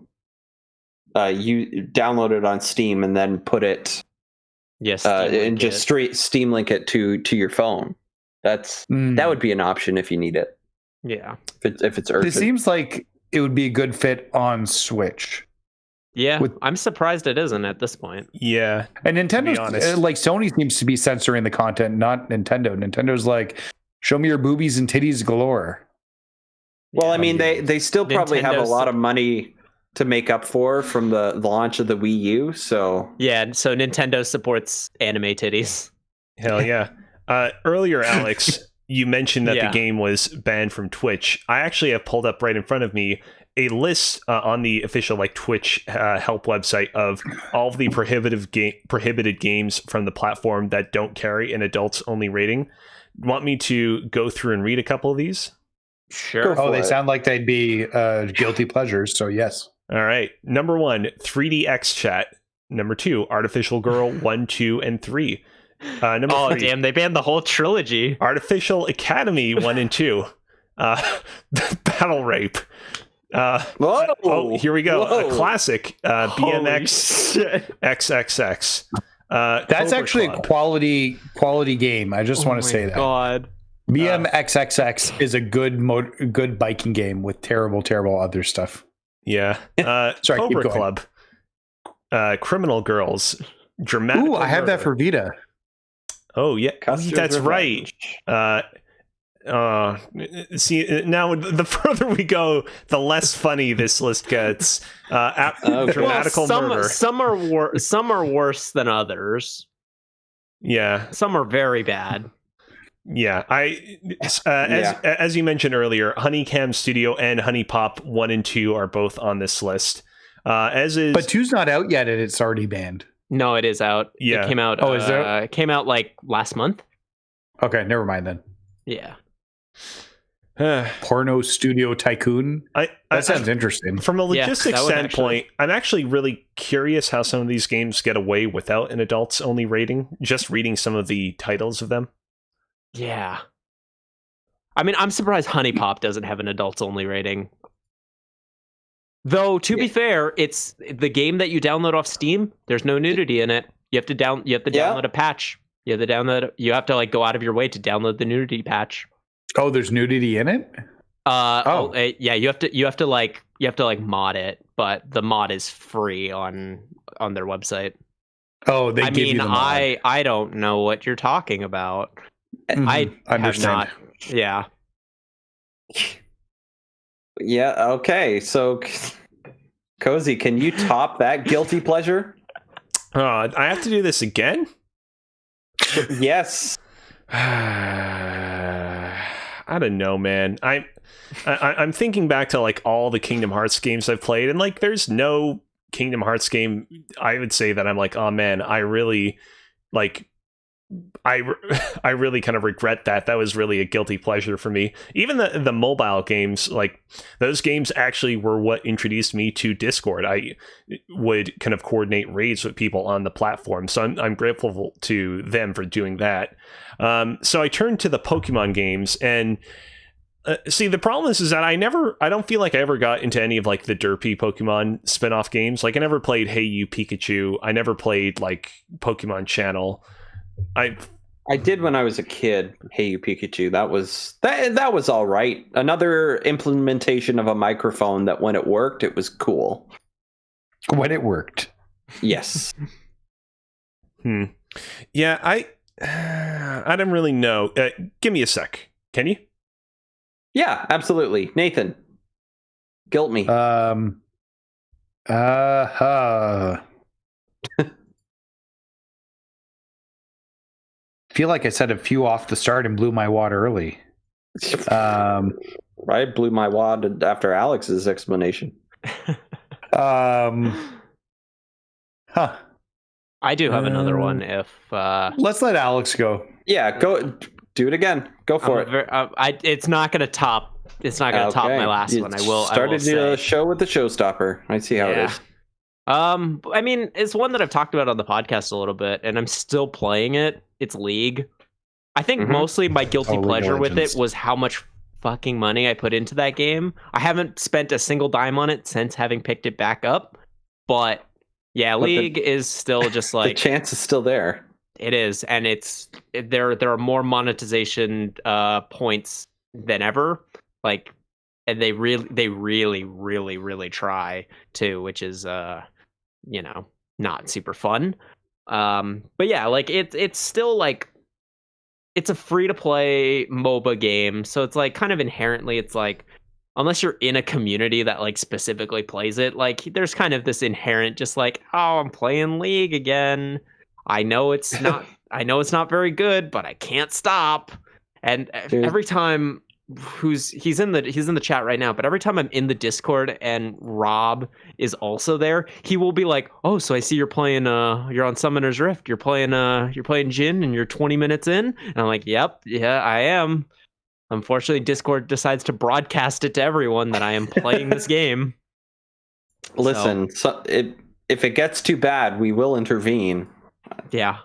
[SPEAKER 1] you download it on Steam and then put it and just straight Steam link it to your phone. That would be an option if you need it.
[SPEAKER 2] Yeah,
[SPEAKER 1] if it's urgent.
[SPEAKER 3] It seems like it would be a good fit on Switch.
[SPEAKER 2] Yeah, I'm surprised it isn't at this point.
[SPEAKER 4] Yeah,
[SPEAKER 3] and Nintendo, like Sony, seems to be censoring the content, not Nintendo. Nintendo's like, show me your boobies and titties galore.
[SPEAKER 1] Well, I mean, they still probably have a lot of money to make up for from the launch of the Wii U. So
[SPEAKER 2] yeah, so Nintendo supports anime titties.
[SPEAKER 4] Hell yeah! Earlier, Alex, you mentioned that the game was banned from Twitch. I actually have pulled up right in front of me a list on the official like Twitch help website of all of the prohibited games from the platform that don't carry an adults only rating. Want me to go through and read a couple of these?
[SPEAKER 2] Sure.
[SPEAKER 3] Oh, they sound like they'd be guilty pleasures, so yes.
[SPEAKER 4] All right. Number 1, 3DX chat. Number 2, Artificial Girl 1, 2, and 3. Number 3,
[SPEAKER 2] damn, they banned the whole trilogy.
[SPEAKER 4] Artificial Academy 1 and 2. Battle Rape. Here we go.
[SPEAKER 1] Whoa.
[SPEAKER 4] A classic, BMX XXX.
[SPEAKER 3] That's
[SPEAKER 4] Cobra
[SPEAKER 3] actually
[SPEAKER 4] Club.
[SPEAKER 3] A quality game. I just want to say that.
[SPEAKER 2] God.
[SPEAKER 3] BMXXX is a good biking game with terrible other stuff.
[SPEAKER 4] Yeah.
[SPEAKER 3] Sorry,
[SPEAKER 4] Cobra Club. Criminal Girls. Dramatic.
[SPEAKER 3] Ooh, I have that for Vita.
[SPEAKER 4] Oh yeah,
[SPEAKER 1] Custer's
[SPEAKER 4] that's
[SPEAKER 1] Revenge.
[SPEAKER 4] right. See, now the further we go, the less funny this list gets. Dramatical murder.
[SPEAKER 2] Some are worse than others.
[SPEAKER 4] Yeah,
[SPEAKER 2] some are very bad.
[SPEAKER 4] Yeah, as you mentioned earlier, Honeycam Studio and Hunipop 1 and 2 are both on this list. But
[SPEAKER 3] 2's not out yet, and it's already banned.
[SPEAKER 2] No, it is out.
[SPEAKER 4] Yeah,
[SPEAKER 2] it came out.
[SPEAKER 3] Oh, is there?
[SPEAKER 2] It came out like last month.
[SPEAKER 3] Okay, never mind then.
[SPEAKER 2] Yeah.
[SPEAKER 3] Porno Studio Tycoon. That sounds interesting.
[SPEAKER 4] From a logistics standpoint, I'm actually really curious how some of these games get away without an adults only rating. Just reading some of the titles of them.
[SPEAKER 2] Yeah. I mean, I'm surprised Hunipop doesn't have an adults only rating. Though, to be fair, it's the game that you download off Steam. There's no nudity in it. You have to download a patch. You have to like go out of your way to download the nudity patch.
[SPEAKER 3] Oh, there's nudity in it?
[SPEAKER 2] Yeah, you have to mod it, but the mod is free on their website.
[SPEAKER 3] Oh, they give you the mod.
[SPEAKER 2] I don't know what you're talking about.
[SPEAKER 3] Mm-hmm.
[SPEAKER 2] I
[SPEAKER 3] understand.
[SPEAKER 2] Yeah.
[SPEAKER 1] Yeah, okay. So Kozi, can you top that guilty pleasure?
[SPEAKER 4] I have to do this again?
[SPEAKER 1] Yes.
[SPEAKER 4] I don't know, man. I'm thinking back to like all the Kingdom Hearts games I've played, and like there's no Kingdom Hearts game I would say that I'm like, oh man, I really like I really kind of regret that. That was really a guilty pleasure for me. Even the mobile games, like those games actually were what introduced me to Discord. I would kind of coordinate raids with people on the platform, so I'm grateful to them for doing that. So I turned to the Pokemon games, and see, the problem is that I don't feel like I ever got into any of like the derpy Pokemon spin-off games. Like I never played Hey You Pikachu. I never played like Pokemon Channel.
[SPEAKER 1] I did when I was a kid. Hey You Pikachu. That was all right. Another implementation of a microphone that when it worked, it was cool.
[SPEAKER 3] When it worked.
[SPEAKER 1] Yes.
[SPEAKER 4] Yeah, I don't really know. Give me a sec. Can you?
[SPEAKER 1] Yeah, absolutely. Nathan, guilt me.
[SPEAKER 3] Feel like I said a few off the start and blew my wad early.
[SPEAKER 1] I blew my wad after Alex's explanation.
[SPEAKER 2] I do have another one. If
[SPEAKER 3] let's let Alex go.
[SPEAKER 1] Yeah, go do it again. Go for it.
[SPEAKER 2] It's not going to top. It's not going to top my last one. I will.
[SPEAKER 1] Started the show with the showstopper. I see how it is.
[SPEAKER 2] I mean, it's one that I've talked about on the podcast a little bit, and I'm still playing it. It's League. I think mostly my guilty pleasure with it was how much fucking money I put into that game. I haven't spent a single dime on it since having picked it back up. But yeah, League is still just like
[SPEAKER 1] the chance is still there.
[SPEAKER 2] It is, and there are more monetization points than ever. Like, and they really try to, which is not super fun. But yeah, like it's still like it's a free to play MOBA game, so it's like kind of inherently it's like unless you're in a community that like specifically plays it, like there's kind of this inherent just like, oh, I'm playing League again. I know it's not very good, but I can't stop. And every time he's in the chat right now, but every time I'm in the Discord and Rob is also there, he will be like, oh, so I see you're playing you're on Summoner's Rift, you're playing Jin and you're 20 minutes in, and I'm like, yep, yeah, I am. Unfortunately, Discord decides to broadcast it to everyone that I am playing this game.
[SPEAKER 1] Listen, if it gets too bad, we will intervene.
[SPEAKER 2] Yeah,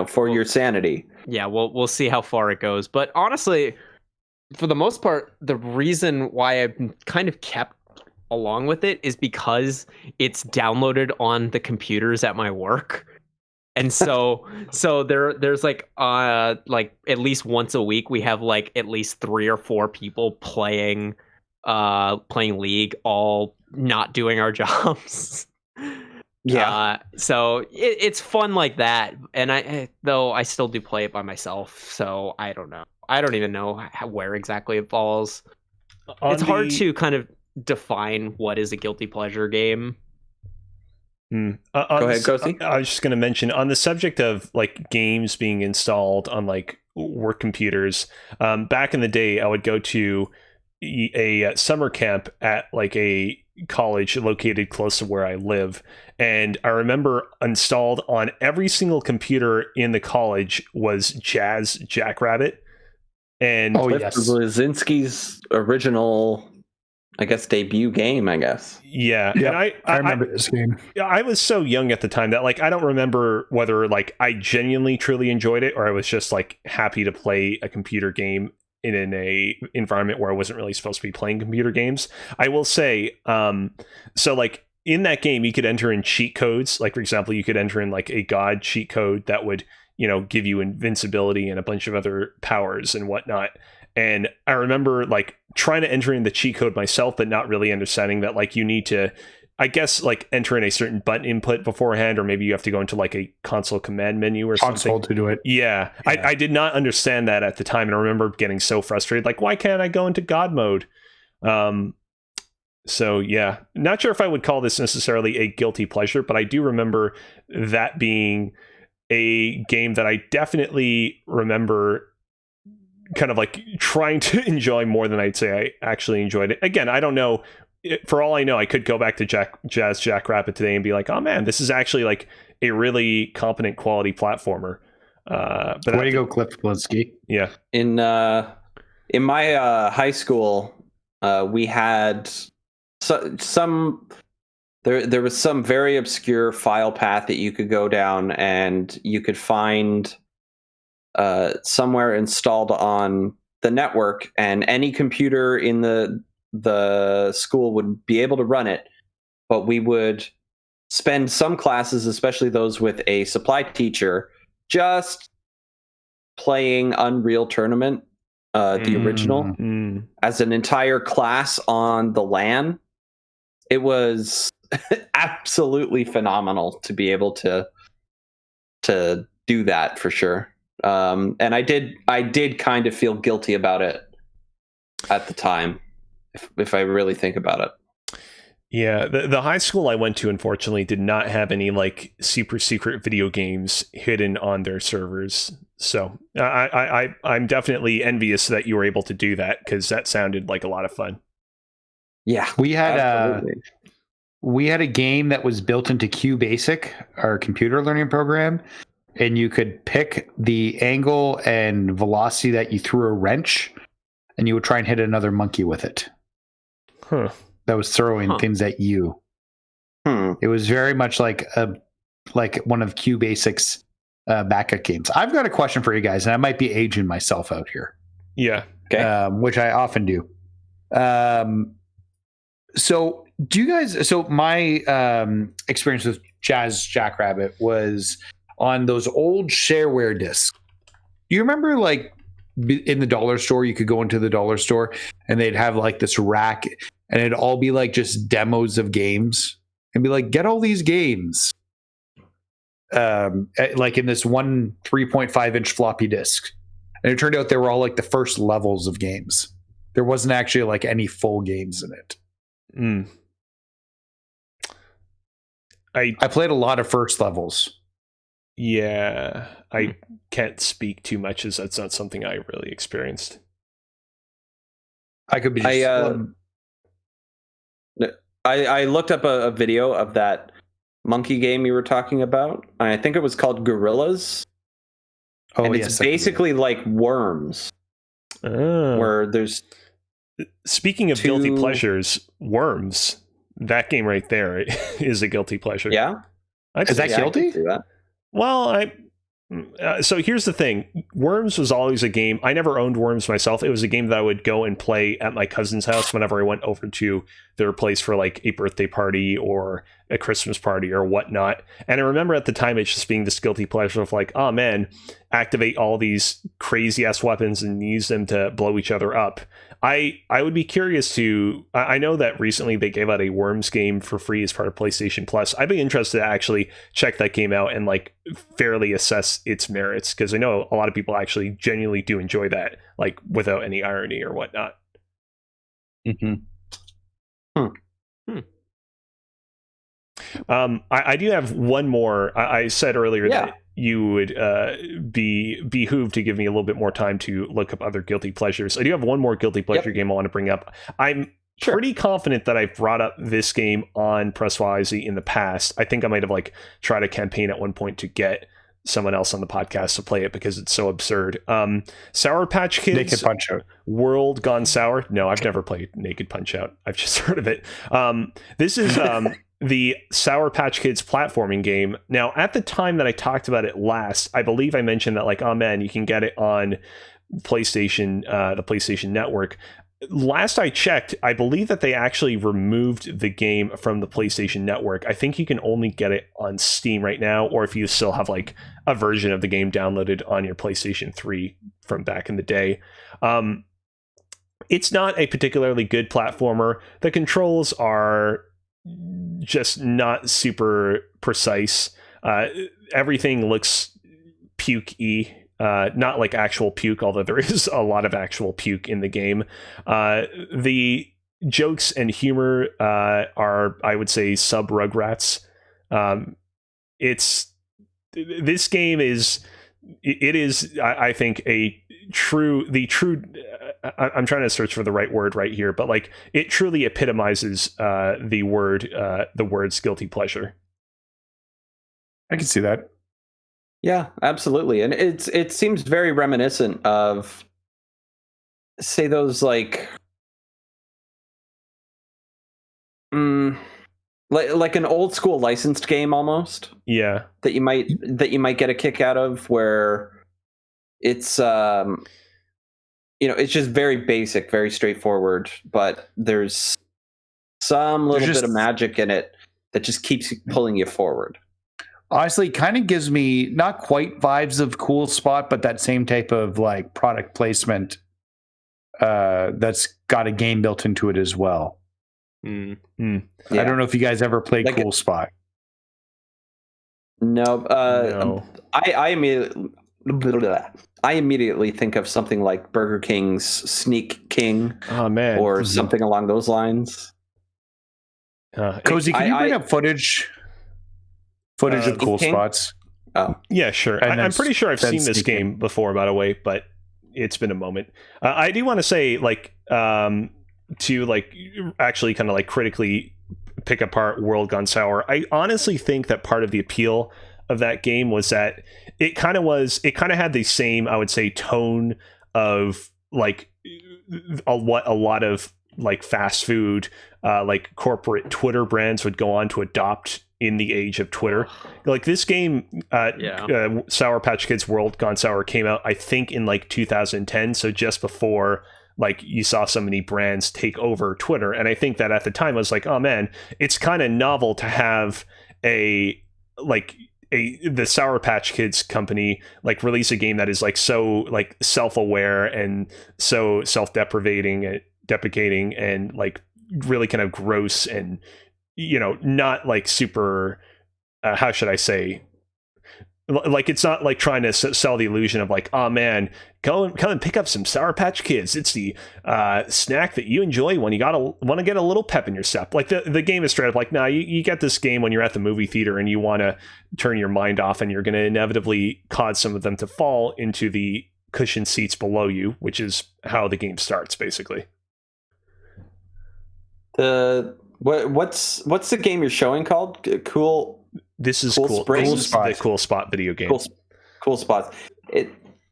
[SPEAKER 1] for your sanity.
[SPEAKER 2] Yeah, we'll see how far it goes, but honestly, for the most part, the reason why I've kind of kept along with it is because it's downloaded on the computers at my work. And so there's like at least once a week we have like at least 3 or 4 people playing League, all not doing our jobs.
[SPEAKER 1] Yeah.
[SPEAKER 2] So it's fun like that, and I still do play it by myself, so I don't know. I don't even know where exactly it falls. It's hard to kind of define what is a guilty pleasure game.
[SPEAKER 1] Go ahead, Kozi.
[SPEAKER 4] I was just going to mention on the subject of like games being installed on like work computers. Back in the day, I would go to a summer camp at like a college located close to where I live, and I remember installed on every single computer in the college was Jazz Jackrabbit. And
[SPEAKER 1] Blazinski's original, I guess, debut game, I guess.
[SPEAKER 4] Yeah.
[SPEAKER 3] And
[SPEAKER 4] I
[SPEAKER 3] remember this game.
[SPEAKER 4] I was so young at the time that like I don't remember whether like I genuinely truly enjoyed it or I was just like happy to play a computer game in a environment where I wasn't really supposed to be playing computer games. I will say, so like in that game you could enter in cheat codes. Like for example, you could enter in like a god cheat code that would give you invincibility and a bunch of other powers and whatnot. And I remember like trying to enter in the cheat code myself, but not really understanding that like you need to, I guess, like enter in a certain button input beforehand, or maybe you have to go into like a console command menu or something
[SPEAKER 3] to do it.
[SPEAKER 4] Yeah. I did not understand that at the time. And I remember getting so frustrated, like, why can't I go into God mode? So yeah, not sure if I would call this necessarily a guilty pleasure, but I do remember that being a game that I definitely remember kind of like trying to enjoy more than I'd say I actually enjoyed it. Again, I don't know. For all I know, I could go back to Jazz Jackrabbit today and be like, oh man, this is actually like a really competent quality platformer. But
[SPEAKER 3] way to go, Cliff Blinsky.
[SPEAKER 4] Yeah.
[SPEAKER 1] In my high school, we had some. There was some very obscure file path that you could go down, and you could find somewhere installed on the network, and any computer in the school would be able to run it. But we would spend some classes, especially those with a supply teacher, just playing Unreal Tournament, the original, as an entire class on the LAN. It was absolutely phenomenal to be able to do that, for sure. And I did kind of feel guilty about it at the time, if I really think about it.
[SPEAKER 4] Yeah, the high school I went to, unfortunately, did not have any like super secret video games hidden on their servers. So I'm definitely envious that you were able to do that, because that sounded like a lot of fun.
[SPEAKER 1] Yeah,
[SPEAKER 3] we had a game that was built into Qbasic, our computer learning program, and you could pick the angle and velocity that you threw a wrench, and you would try and hit another monkey with it.
[SPEAKER 4] Huh.
[SPEAKER 3] That was throwing things at you. It was very much like one of Qbasic's backup games. I've got a question for you guys, and I might be aging myself out here.
[SPEAKER 4] Yeah.
[SPEAKER 1] Okay.
[SPEAKER 3] Which I often do. So do you guys? So my experience with Jazz Jackrabbit was on those old shareware discs. Do you remember, like, in the dollar store, you could go into the dollar store and they'd have like this rack, and it'd all be like just demos of games, and be like, get all these games, like in this one 3.5-inch floppy disk. And it turned out they were all like the first levels of games. There wasn't actually like any full games in it. I played a lot of first levels.
[SPEAKER 4] Yeah, I can't speak too much, as that's not something I really experienced.
[SPEAKER 3] I could be just...
[SPEAKER 1] I looked up a video of that monkey game you were talking about. I think it was called Gorillas. Oh, and it's basically like Worms. Where there's...
[SPEAKER 4] Speaking of guilty pleasures, Worms, that game right there is a guilty pleasure.
[SPEAKER 1] Yeah?
[SPEAKER 3] Is that guilty?
[SPEAKER 4] Well, so here's the thing. Worms was always a game. I never owned Worms myself. It was a game that I would go and play at my cousin's house whenever I went over to their place for like a birthday party or a Christmas party or whatnot. And I remember at the time it just being this guilty pleasure of like, oh man, activate all these crazy ass weapons and use them to blow each other up. I would be curious to... I know that recently they gave out a Worms game for free as part of PlayStation Plus. I'd be interested to actually check that game out and like fairly assess its merits, because I know a lot of people actually genuinely do enjoy that, like without any irony or whatnot. I do have one more. I said earlier that you would be behooved to give me a little bit more time to look up other guilty pleasures. I do have one more guilty pleasure game I want to bring up. I'm pretty confident that I've brought up this game on Press YYZ in the past. I think I might have like tried a campaign at one point to get someone else on the podcast to play it because it's so absurd. Sour Patch Kids
[SPEAKER 3] Naked Punch Out.
[SPEAKER 4] World Gone Sour. No, I've never played Naked Punch Out. I've just heard of it. This is the Sour Patch Kids platforming game. Now, at the time that I talked about it last, I believe I mentioned that like, oh man, you can get it on PlayStation, the PlayStation Network. Last I checked, I believe that they actually removed the game from the PlayStation Network. I think you can only get it on Steam right now, or if you still have like a version of the game downloaded on your PlayStation 3 from back in the day. It's not a particularly good platformer. The controls are just not super precise. Everything looks puke-y. Not like actual puke, although there is a lot of actual puke in the game. The jokes and humor are, I would say, sub-Rugrats. This game is, I think, I'm trying to search for the right word right here, but like it truly epitomizes the words guilty pleasure.
[SPEAKER 3] I can see that.
[SPEAKER 1] Yeah, absolutely. And it seems very reminiscent of, say, those like like an old school licensed game almost
[SPEAKER 4] Yeah.
[SPEAKER 1] that you might get a kick out of, where it's it's just very basic, very straightforward, but there's some little bit of magic in it that just keeps pulling you forward.
[SPEAKER 3] Honestly, kind of gives me not quite vibes of Cool Spot, but that same type of like product placement that's got a game built into it as well.
[SPEAKER 1] Yeah.
[SPEAKER 3] I don't know if you guys ever played
[SPEAKER 1] Like
[SPEAKER 3] Cool Spot.
[SPEAKER 1] No,
[SPEAKER 4] No.
[SPEAKER 1] I immediately think of something like Burger King's Sneak King,
[SPEAKER 4] Oh man.
[SPEAKER 1] or something along those lines.
[SPEAKER 3] Kozi, can you bring up footage of Cool
[SPEAKER 1] King?
[SPEAKER 3] Spots?
[SPEAKER 1] Oh,
[SPEAKER 4] Yeah, sure.
[SPEAKER 3] And
[SPEAKER 4] I'm pretty sure I've
[SPEAKER 3] then
[SPEAKER 4] seen this
[SPEAKER 3] Sneaking.
[SPEAKER 4] game before, by the way, but it's been a moment. I do want to say, like, to like actually kind of like critically pick apart World Gone Sour. I honestly think that part of the appeal of that game was that it kind of had the same, I would say, tone of like what a lot of like fast food, like corporate Twitter brands would go on to adopt in the age of Twitter. Like this game, Sour Patch Kids World Gone Sour came out, I think, in like 2010, so just before like you saw so many brands take over Twitter. And I think that at the time I was like, oh man, it's kind of novel to have the Sour Patch Kids company like release a game that is like so like self-aware and so self-deprecating and like really kind of gross and, you know, not like super how should I say, like it's not like trying to sell the illusion of like, oh man, come and pick up some Sour Patch Kids. It's the snack that you enjoy when you want to get a little pep in your step. Like the game is straight up like, nah, you get this game when you're at the movie theater and you want to turn your mind off, and you're going to inevitably cause some of them to fall into the cushioned seats below you, which is how the game starts basically.
[SPEAKER 1] What's the game you're showing called? Cool.
[SPEAKER 4] This is
[SPEAKER 1] Cool
[SPEAKER 4] cool.
[SPEAKER 1] Springs?
[SPEAKER 4] This is the Cool Spot video game.
[SPEAKER 1] Cool Spots.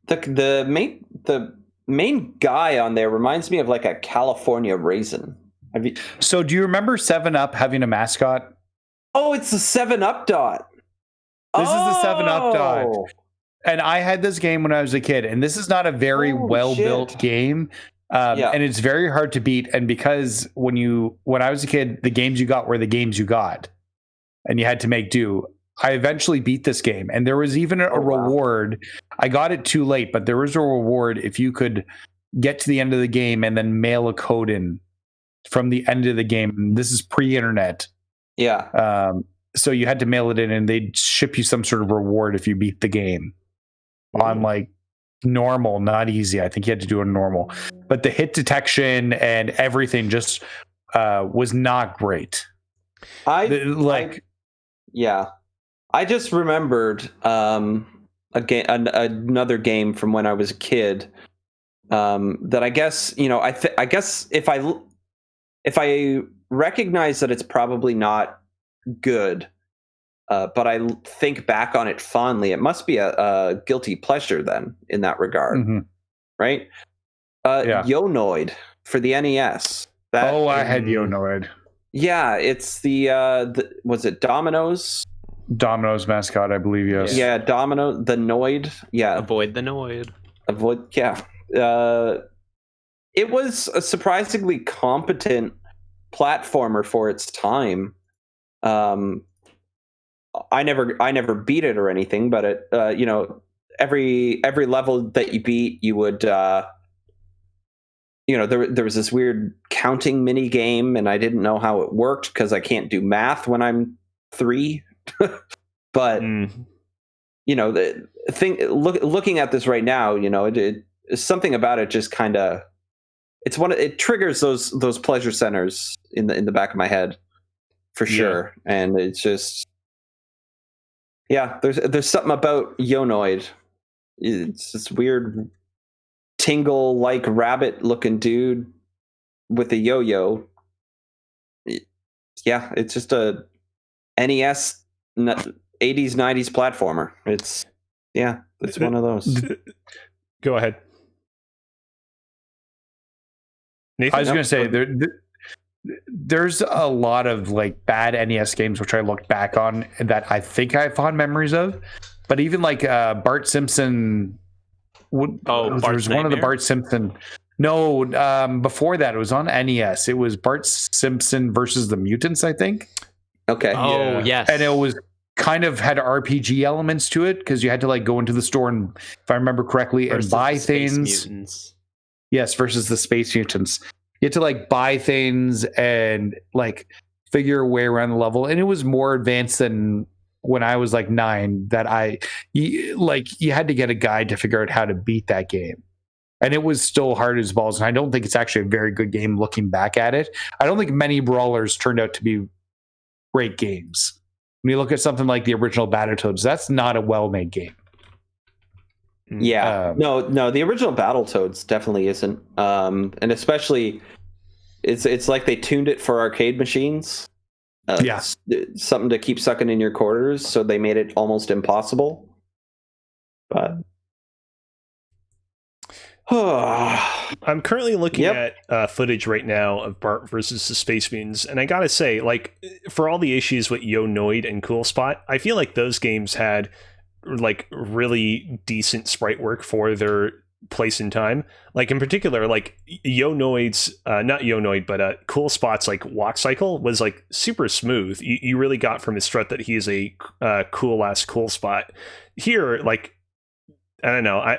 [SPEAKER 1] The main guy on there reminds me of like a California raisin.
[SPEAKER 3] So do you remember 7-Up having a mascot?
[SPEAKER 1] Oh, it's the 7-Up dot.
[SPEAKER 3] This is the 7-Up dot. And I had this game when I was a kid, and this is not a very well-built game. And it's very hard to beat. And because when I was a kid, the games you got were the games you got, and you had to make do. I eventually beat this game, and there was even a reward. I got it too late, but there was a reward if you could get to the end of the game and then mail a code in from the end of the game. This is pre-internet.
[SPEAKER 1] Yeah.
[SPEAKER 3] So you had to mail it in, and they'd ship you some sort of reward if you beat the game on like normal, not easy. I think you had to do it normal, but the hit detection and everything just was not great.
[SPEAKER 1] I just remembered another game from when I was a kid that I guess, I guess if I recognize that it's probably not good, but I think back on it fondly, it must be a guilty pleasure then in that regard, right? Yonoid for the NES.
[SPEAKER 3] I had Yonoid.
[SPEAKER 1] Yeah, it's the was it Domino's mascot, I believe. Yes. Yeah, Domino, the Noid. Yeah,
[SPEAKER 2] avoid the Noid.
[SPEAKER 1] Yeah. It was a surprisingly competent platformer for its time. I never beat it or anything, but it every level that you beat, you would there was this weird counting mini game, and I didn't know how it worked because I can't do math when I'm 3. But the thing, looking at this right now, something about it just kind of, it triggers those pleasure centers in the back of my head for sure. And it's just, there's something about Yonoid. It's this weird tingle like rabbit looking dude with a yo-yo. Yeah, it's just a NES 80s 90s platformer. It's Yeah, it's one of those.
[SPEAKER 4] Go ahead. Nathan?
[SPEAKER 3] I was going to say there's a lot of like bad NES games which I look back on that I think I have fond memories of, but even like Bart Simpson. There was one of the Bart Simpson. No, before that it was on NES. It was Bart Simpson versus the Mutants, I think.
[SPEAKER 1] Okay.
[SPEAKER 2] Oh, yes.
[SPEAKER 3] And it was kind of had RPG elements to it because you had to like go into the store and, if I remember correctly,
[SPEAKER 2] Versus
[SPEAKER 3] and buy
[SPEAKER 2] the Space
[SPEAKER 3] things.
[SPEAKER 2] Mutants.
[SPEAKER 3] Yes, versus the Space Mutants. You had to like buy things and like figure a way around the level, and it was more advanced than when I was like 9. That you had to get a guide to figure out how to beat that game, and it was still hard as balls. And I don't think it's actually a very good game looking back at it. I don't think many brawlers turned out to be great games. When you look at something like the original Battletoads, that's not a well-made game.
[SPEAKER 1] Yeah, no, the original Battletoads definitely isn't, and especially it's like they tuned it for arcade machines. Something to keep sucking in your quarters, so they made it almost impossible. But
[SPEAKER 4] I'm currently looking at footage right now of Bart versus the Space Mutants, and I gotta say, like, for all the issues with Yonoid and Cool Spot, I feel like those games had like really decent sprite work for their place in time. Like in particular, like Yonoid's not Yonoid, but Cool Spot's like walk cycle was like super smooth. You really got from his strut that he is a cool ass Cool Spot. Here, like, I don't know,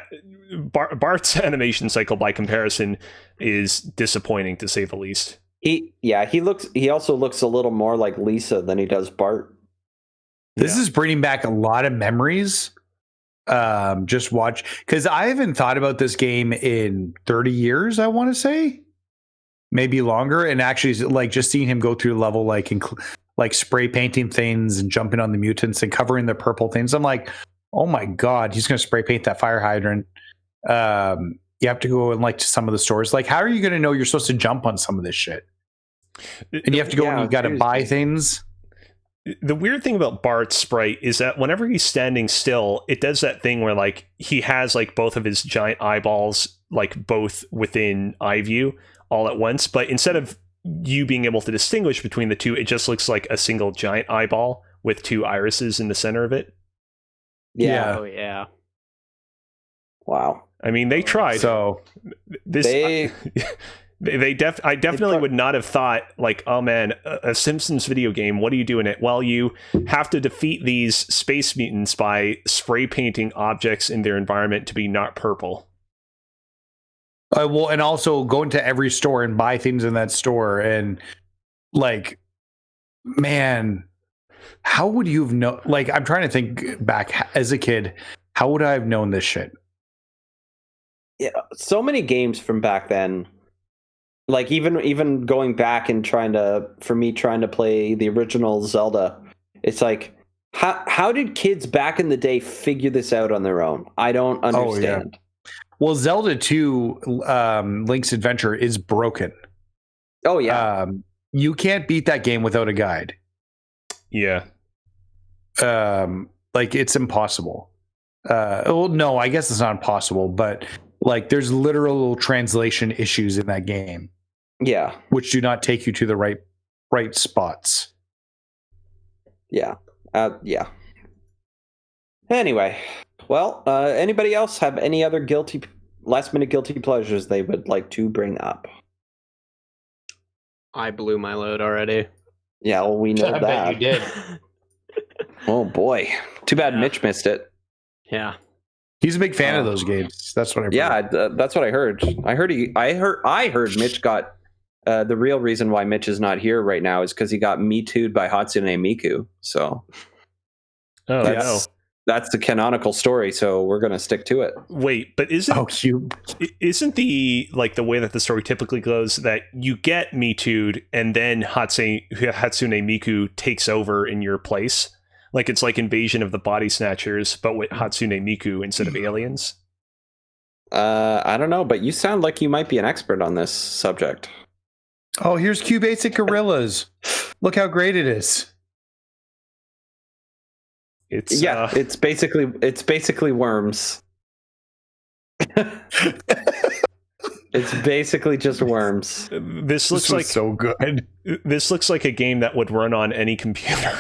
[SPEAKER 4] Bart's animation cycle by comparison is disappointing to say the least.
[SPEAKER 1] He also looks a little more like Lisa than he does Bart.
[SPEAKER 3] This is bringing back a lot of memories. Just watch, because I haven't thought about this game in 30 years, I want to say. Maybe longer. And actually, like, just seeing him go through the level, like spray painting things and jumping on the mutants and covering the purple things. I'm like, oh my God, he's going to spray paint that fire hydrant. You have to go and like to some of the stores. Like, how are you going to know you're supposed to jump on some of this shit? And you have to go and you got to buy things.
[SPEAKER 4] The weird thing about Bart's sprite is that whenever he's standing still, it does that thing where like he has like both of his giant eyeballs like both within eye view all at once, but instead of you being able to distinguish between the two, it just looks like a single giant eyeball with 2 irises in the center of it.
[SPEAKER 1] Yeah.
[SPEAKER 2] Oh yeah.
[SPEAKER 1] Wow.
[SPEAKER 4] I mean, they tried.
[SPEAKER 3] So
[SPEAKER 4] this I definitely would not have thought like, oh man, a Simpsons video game, what are you doing it? Well, you have to defeat these space mutants by spray painting objects in their environment to be not purple.
[SPEAKER 3] Well, and also go into every store and buy things in that store. And like, man, how would you have known? Like, I'm trying to think back as a kid, how would I have known this shit?
[SPEAKER 1] Yeah, so many games from back then. Like even going back and trying to play the original Zelda, it's like, how did kids back in the day figure this out on their own? I don't understand.
[SPEAKER 3] Oh, yeah. Well, Zelda 2, Link's Adventure is broken.
[SPEAKER 1] Oh yeah.
[SPEAKER 3] You can't beat that game without a guide.
[SPEAKER 4] Yeah.
[SPEAKER 3] Like, it's impossible. Well, no, I guess it's not impossible, but like there's literal translation issues in that game.
[SPEAKER 1] Yeah.
[SPEAKER 3] Which do not take you to the right spots.
[SPEAKER 1] Yeah. Yeah. Anyway, well, anybody else have any other last minute guilty pleasures they would like to bring up?
[SPEAKER 2] I blew my load already.
[SPEAKER 1] Yeah, well, we know
[SPEAKER 5] I
[SPEAKER 1] that.
[SPEAKER 5] bet you did.
[SPEAKER 1] Oh boy. Too bad Mitch missed it.
[SPEAKER 2] Yeah.
[SPEAKER 3] He's a big fan of those games. That's what I heard.
[SPEAKER 1] Yeah, that's what I heard. I heard Mitch got the real reason why Mitch is not here right now is because he got Me Too'd by Hatsune Miku. So that's the canonical story. So we're gonna stick to it.
[SPEAKER 4] Wait, but isn't the like the way that the story typically goes that you get Me Too'd and then Hatsune Miku takes over in your place? Like it's like Invasion of the Body Snatchers, but with Hatsune Miku instead of aliens.
[SPEAKER 1] I don't know, but you sound like you might be an expert on this subject.
[SPEAKER 3] Oh, here's Qbasic Gorillas. Look how great it is.
[SPEAKER 4] It's
[SPEAKER 1] it's basically worms. It's basically just worms.
[SPEAKER 4] This looks like
[SPEAKER 3] so good.
[SPEAKER 4] This looks like a game that would run on any computer.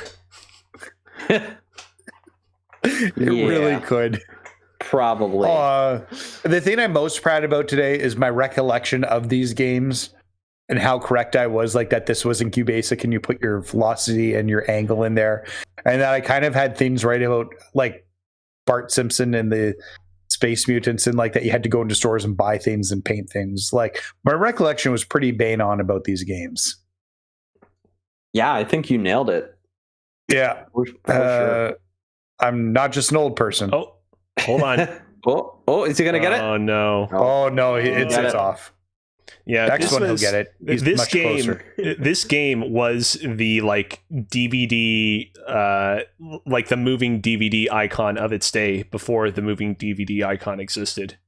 [SPEAKER 3] It really could.
[SPEAKER 1] Probably.
[SPEAKER 3] The thing I'm most proud about today is my recollection of these games and how correct I was, like that this was in Qbasic and you put your velocity and your angle in there. And that I kind of had things right about like Bart Simpson and the Space Mutants and like that you had to go into stores and buy things and paint things. Like my recollection was pretty bang on about these games.
[SPEAKER 1] Yeah, I think you nailed it.
[SPEAKER 3] Yeah.
[SPEAKER 1] For sure.
[SPEAKER 3] I'm not just an old person.
[SPEAKER 4] Oh, hold on.
[SPEAKER 1] Oh, is he going to get it?
[SPEAKER 4] Oh, no.
[SPEAKER 3] Oh, no, it's off.
[SPEAKER 4] Yeah,
[SPEAKER 3] next one he'll get it. He's much closer.
[SPEAKER 4] This game was the like DVD, like the moving DVD icon of its day before the moving DVD icon existed.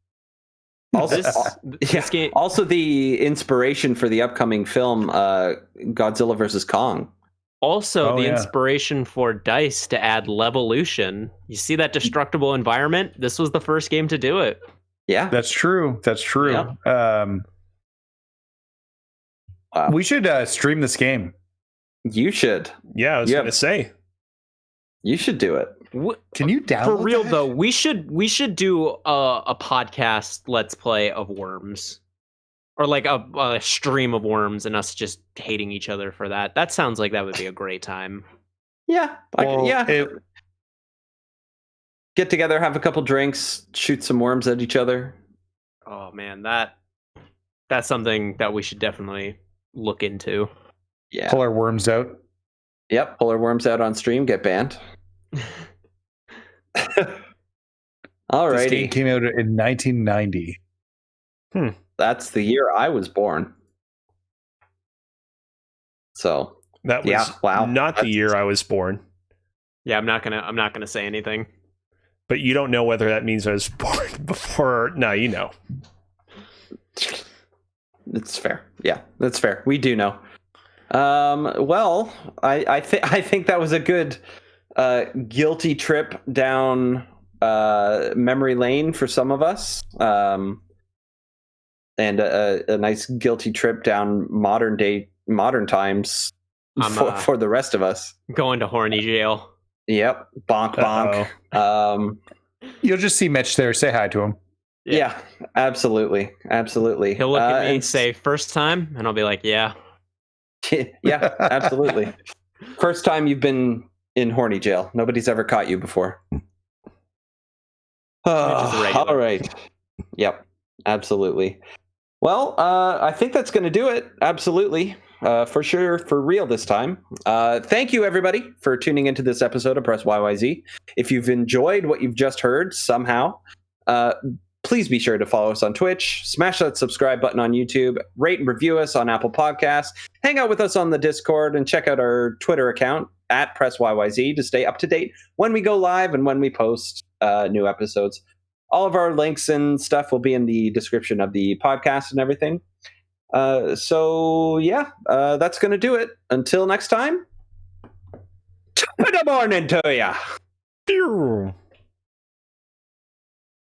[SPEAKER 1] Also,
[SPEAKER 2] this game,
[SPEAKER 1] also the inspiration for the upcoming film, Godzilla vs. Kong.
[SPEAKER 2] Also, inspiration for DICE to add Levolution. You see that destructible environment? This was the first game to do it.
[SPEAKER 1] Yeah,
[SPEAKER 3] that's true. That's true.
[SPEAKER 1] Yeah.
[SPEAKER 3] We should stream this game.
[SPEAKER 1] You should.
[SPEAKER 4] Yeah, I was going to say.
[SPEAKER 1] You should do it.
[SPEAKER 3] Can you download
[SPEAKER 2] For real
[SPEAKER 3] that?
[SPEAKER 2] though, we should do a podcast Let's Play of Worms. Or like a stream of Worms and us just hating each other for that. That sounds like that would be a great time.
[SPEAKER 1] Yeah. Get together, have a couple drinks, shoot some worms at each other.
[SPEAKER 2] Oh man, that's something that we should definitely look into.
[SPEAKER 3] Yeah. Pull our worms out.
[SPEAKER 1] Yep, pull our worms out on stream, get banned. Alrighty.
[SPEAKER 3] This game came out in 1990.
[SPEAKER 1] That's the year I was born. So
[SPEAKER 4] that was not the year I was born.
[SPEAKER 2] Yeah, I'm not gonna say anything.
[SPEAKER 4] But you don't know whether that means I was born before. No, you know.
[SPEAKER 1] It's fair. Yeah, that's fair. We do know. Well, I think that was a good guilty trip down memory lane for some of us. And a nice guilty trip down modern times for the rest of us.
[SPEAKER 2] Going to horny jail.
[SPEAKER 1] Yep. Bonk bonk.
[SPEAKER 3] You'll just see Mitch there. Say hi to him.
[SPEAKER 1] Yeah, absolutely.
[SPEAKER 2] He'll look at me and say, "First time?" And I'll be like, "Yeah."
[SPEAKER 1] Yeah, absolutely. First time you've been in horny jail. Nobody's ever caught you before. All right. Yep, absolutely. Well, I think that's going to do it. Absolutely. For sure, for real this time. Thank you, everybody, for tuning into this episode of Press YYZ. If you've enjoyed what you've just heard somehow, please be sure to follow us on Twitch, smash that subscribe button on YouTube, rate and review us on Apple Podcasts, hang out with us on the Discord, and check out our Twitter account at Press YYZ to stay up to date when we go live and when we post new episodes. All of our links and stuff will be in the description of the podcast and everything. So yeah, that's going to do it. Until next time, top of the morning to ya.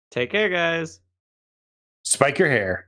[SPEAKER 2] Take care, guys.
[SPEAKER 3] Spike your hair.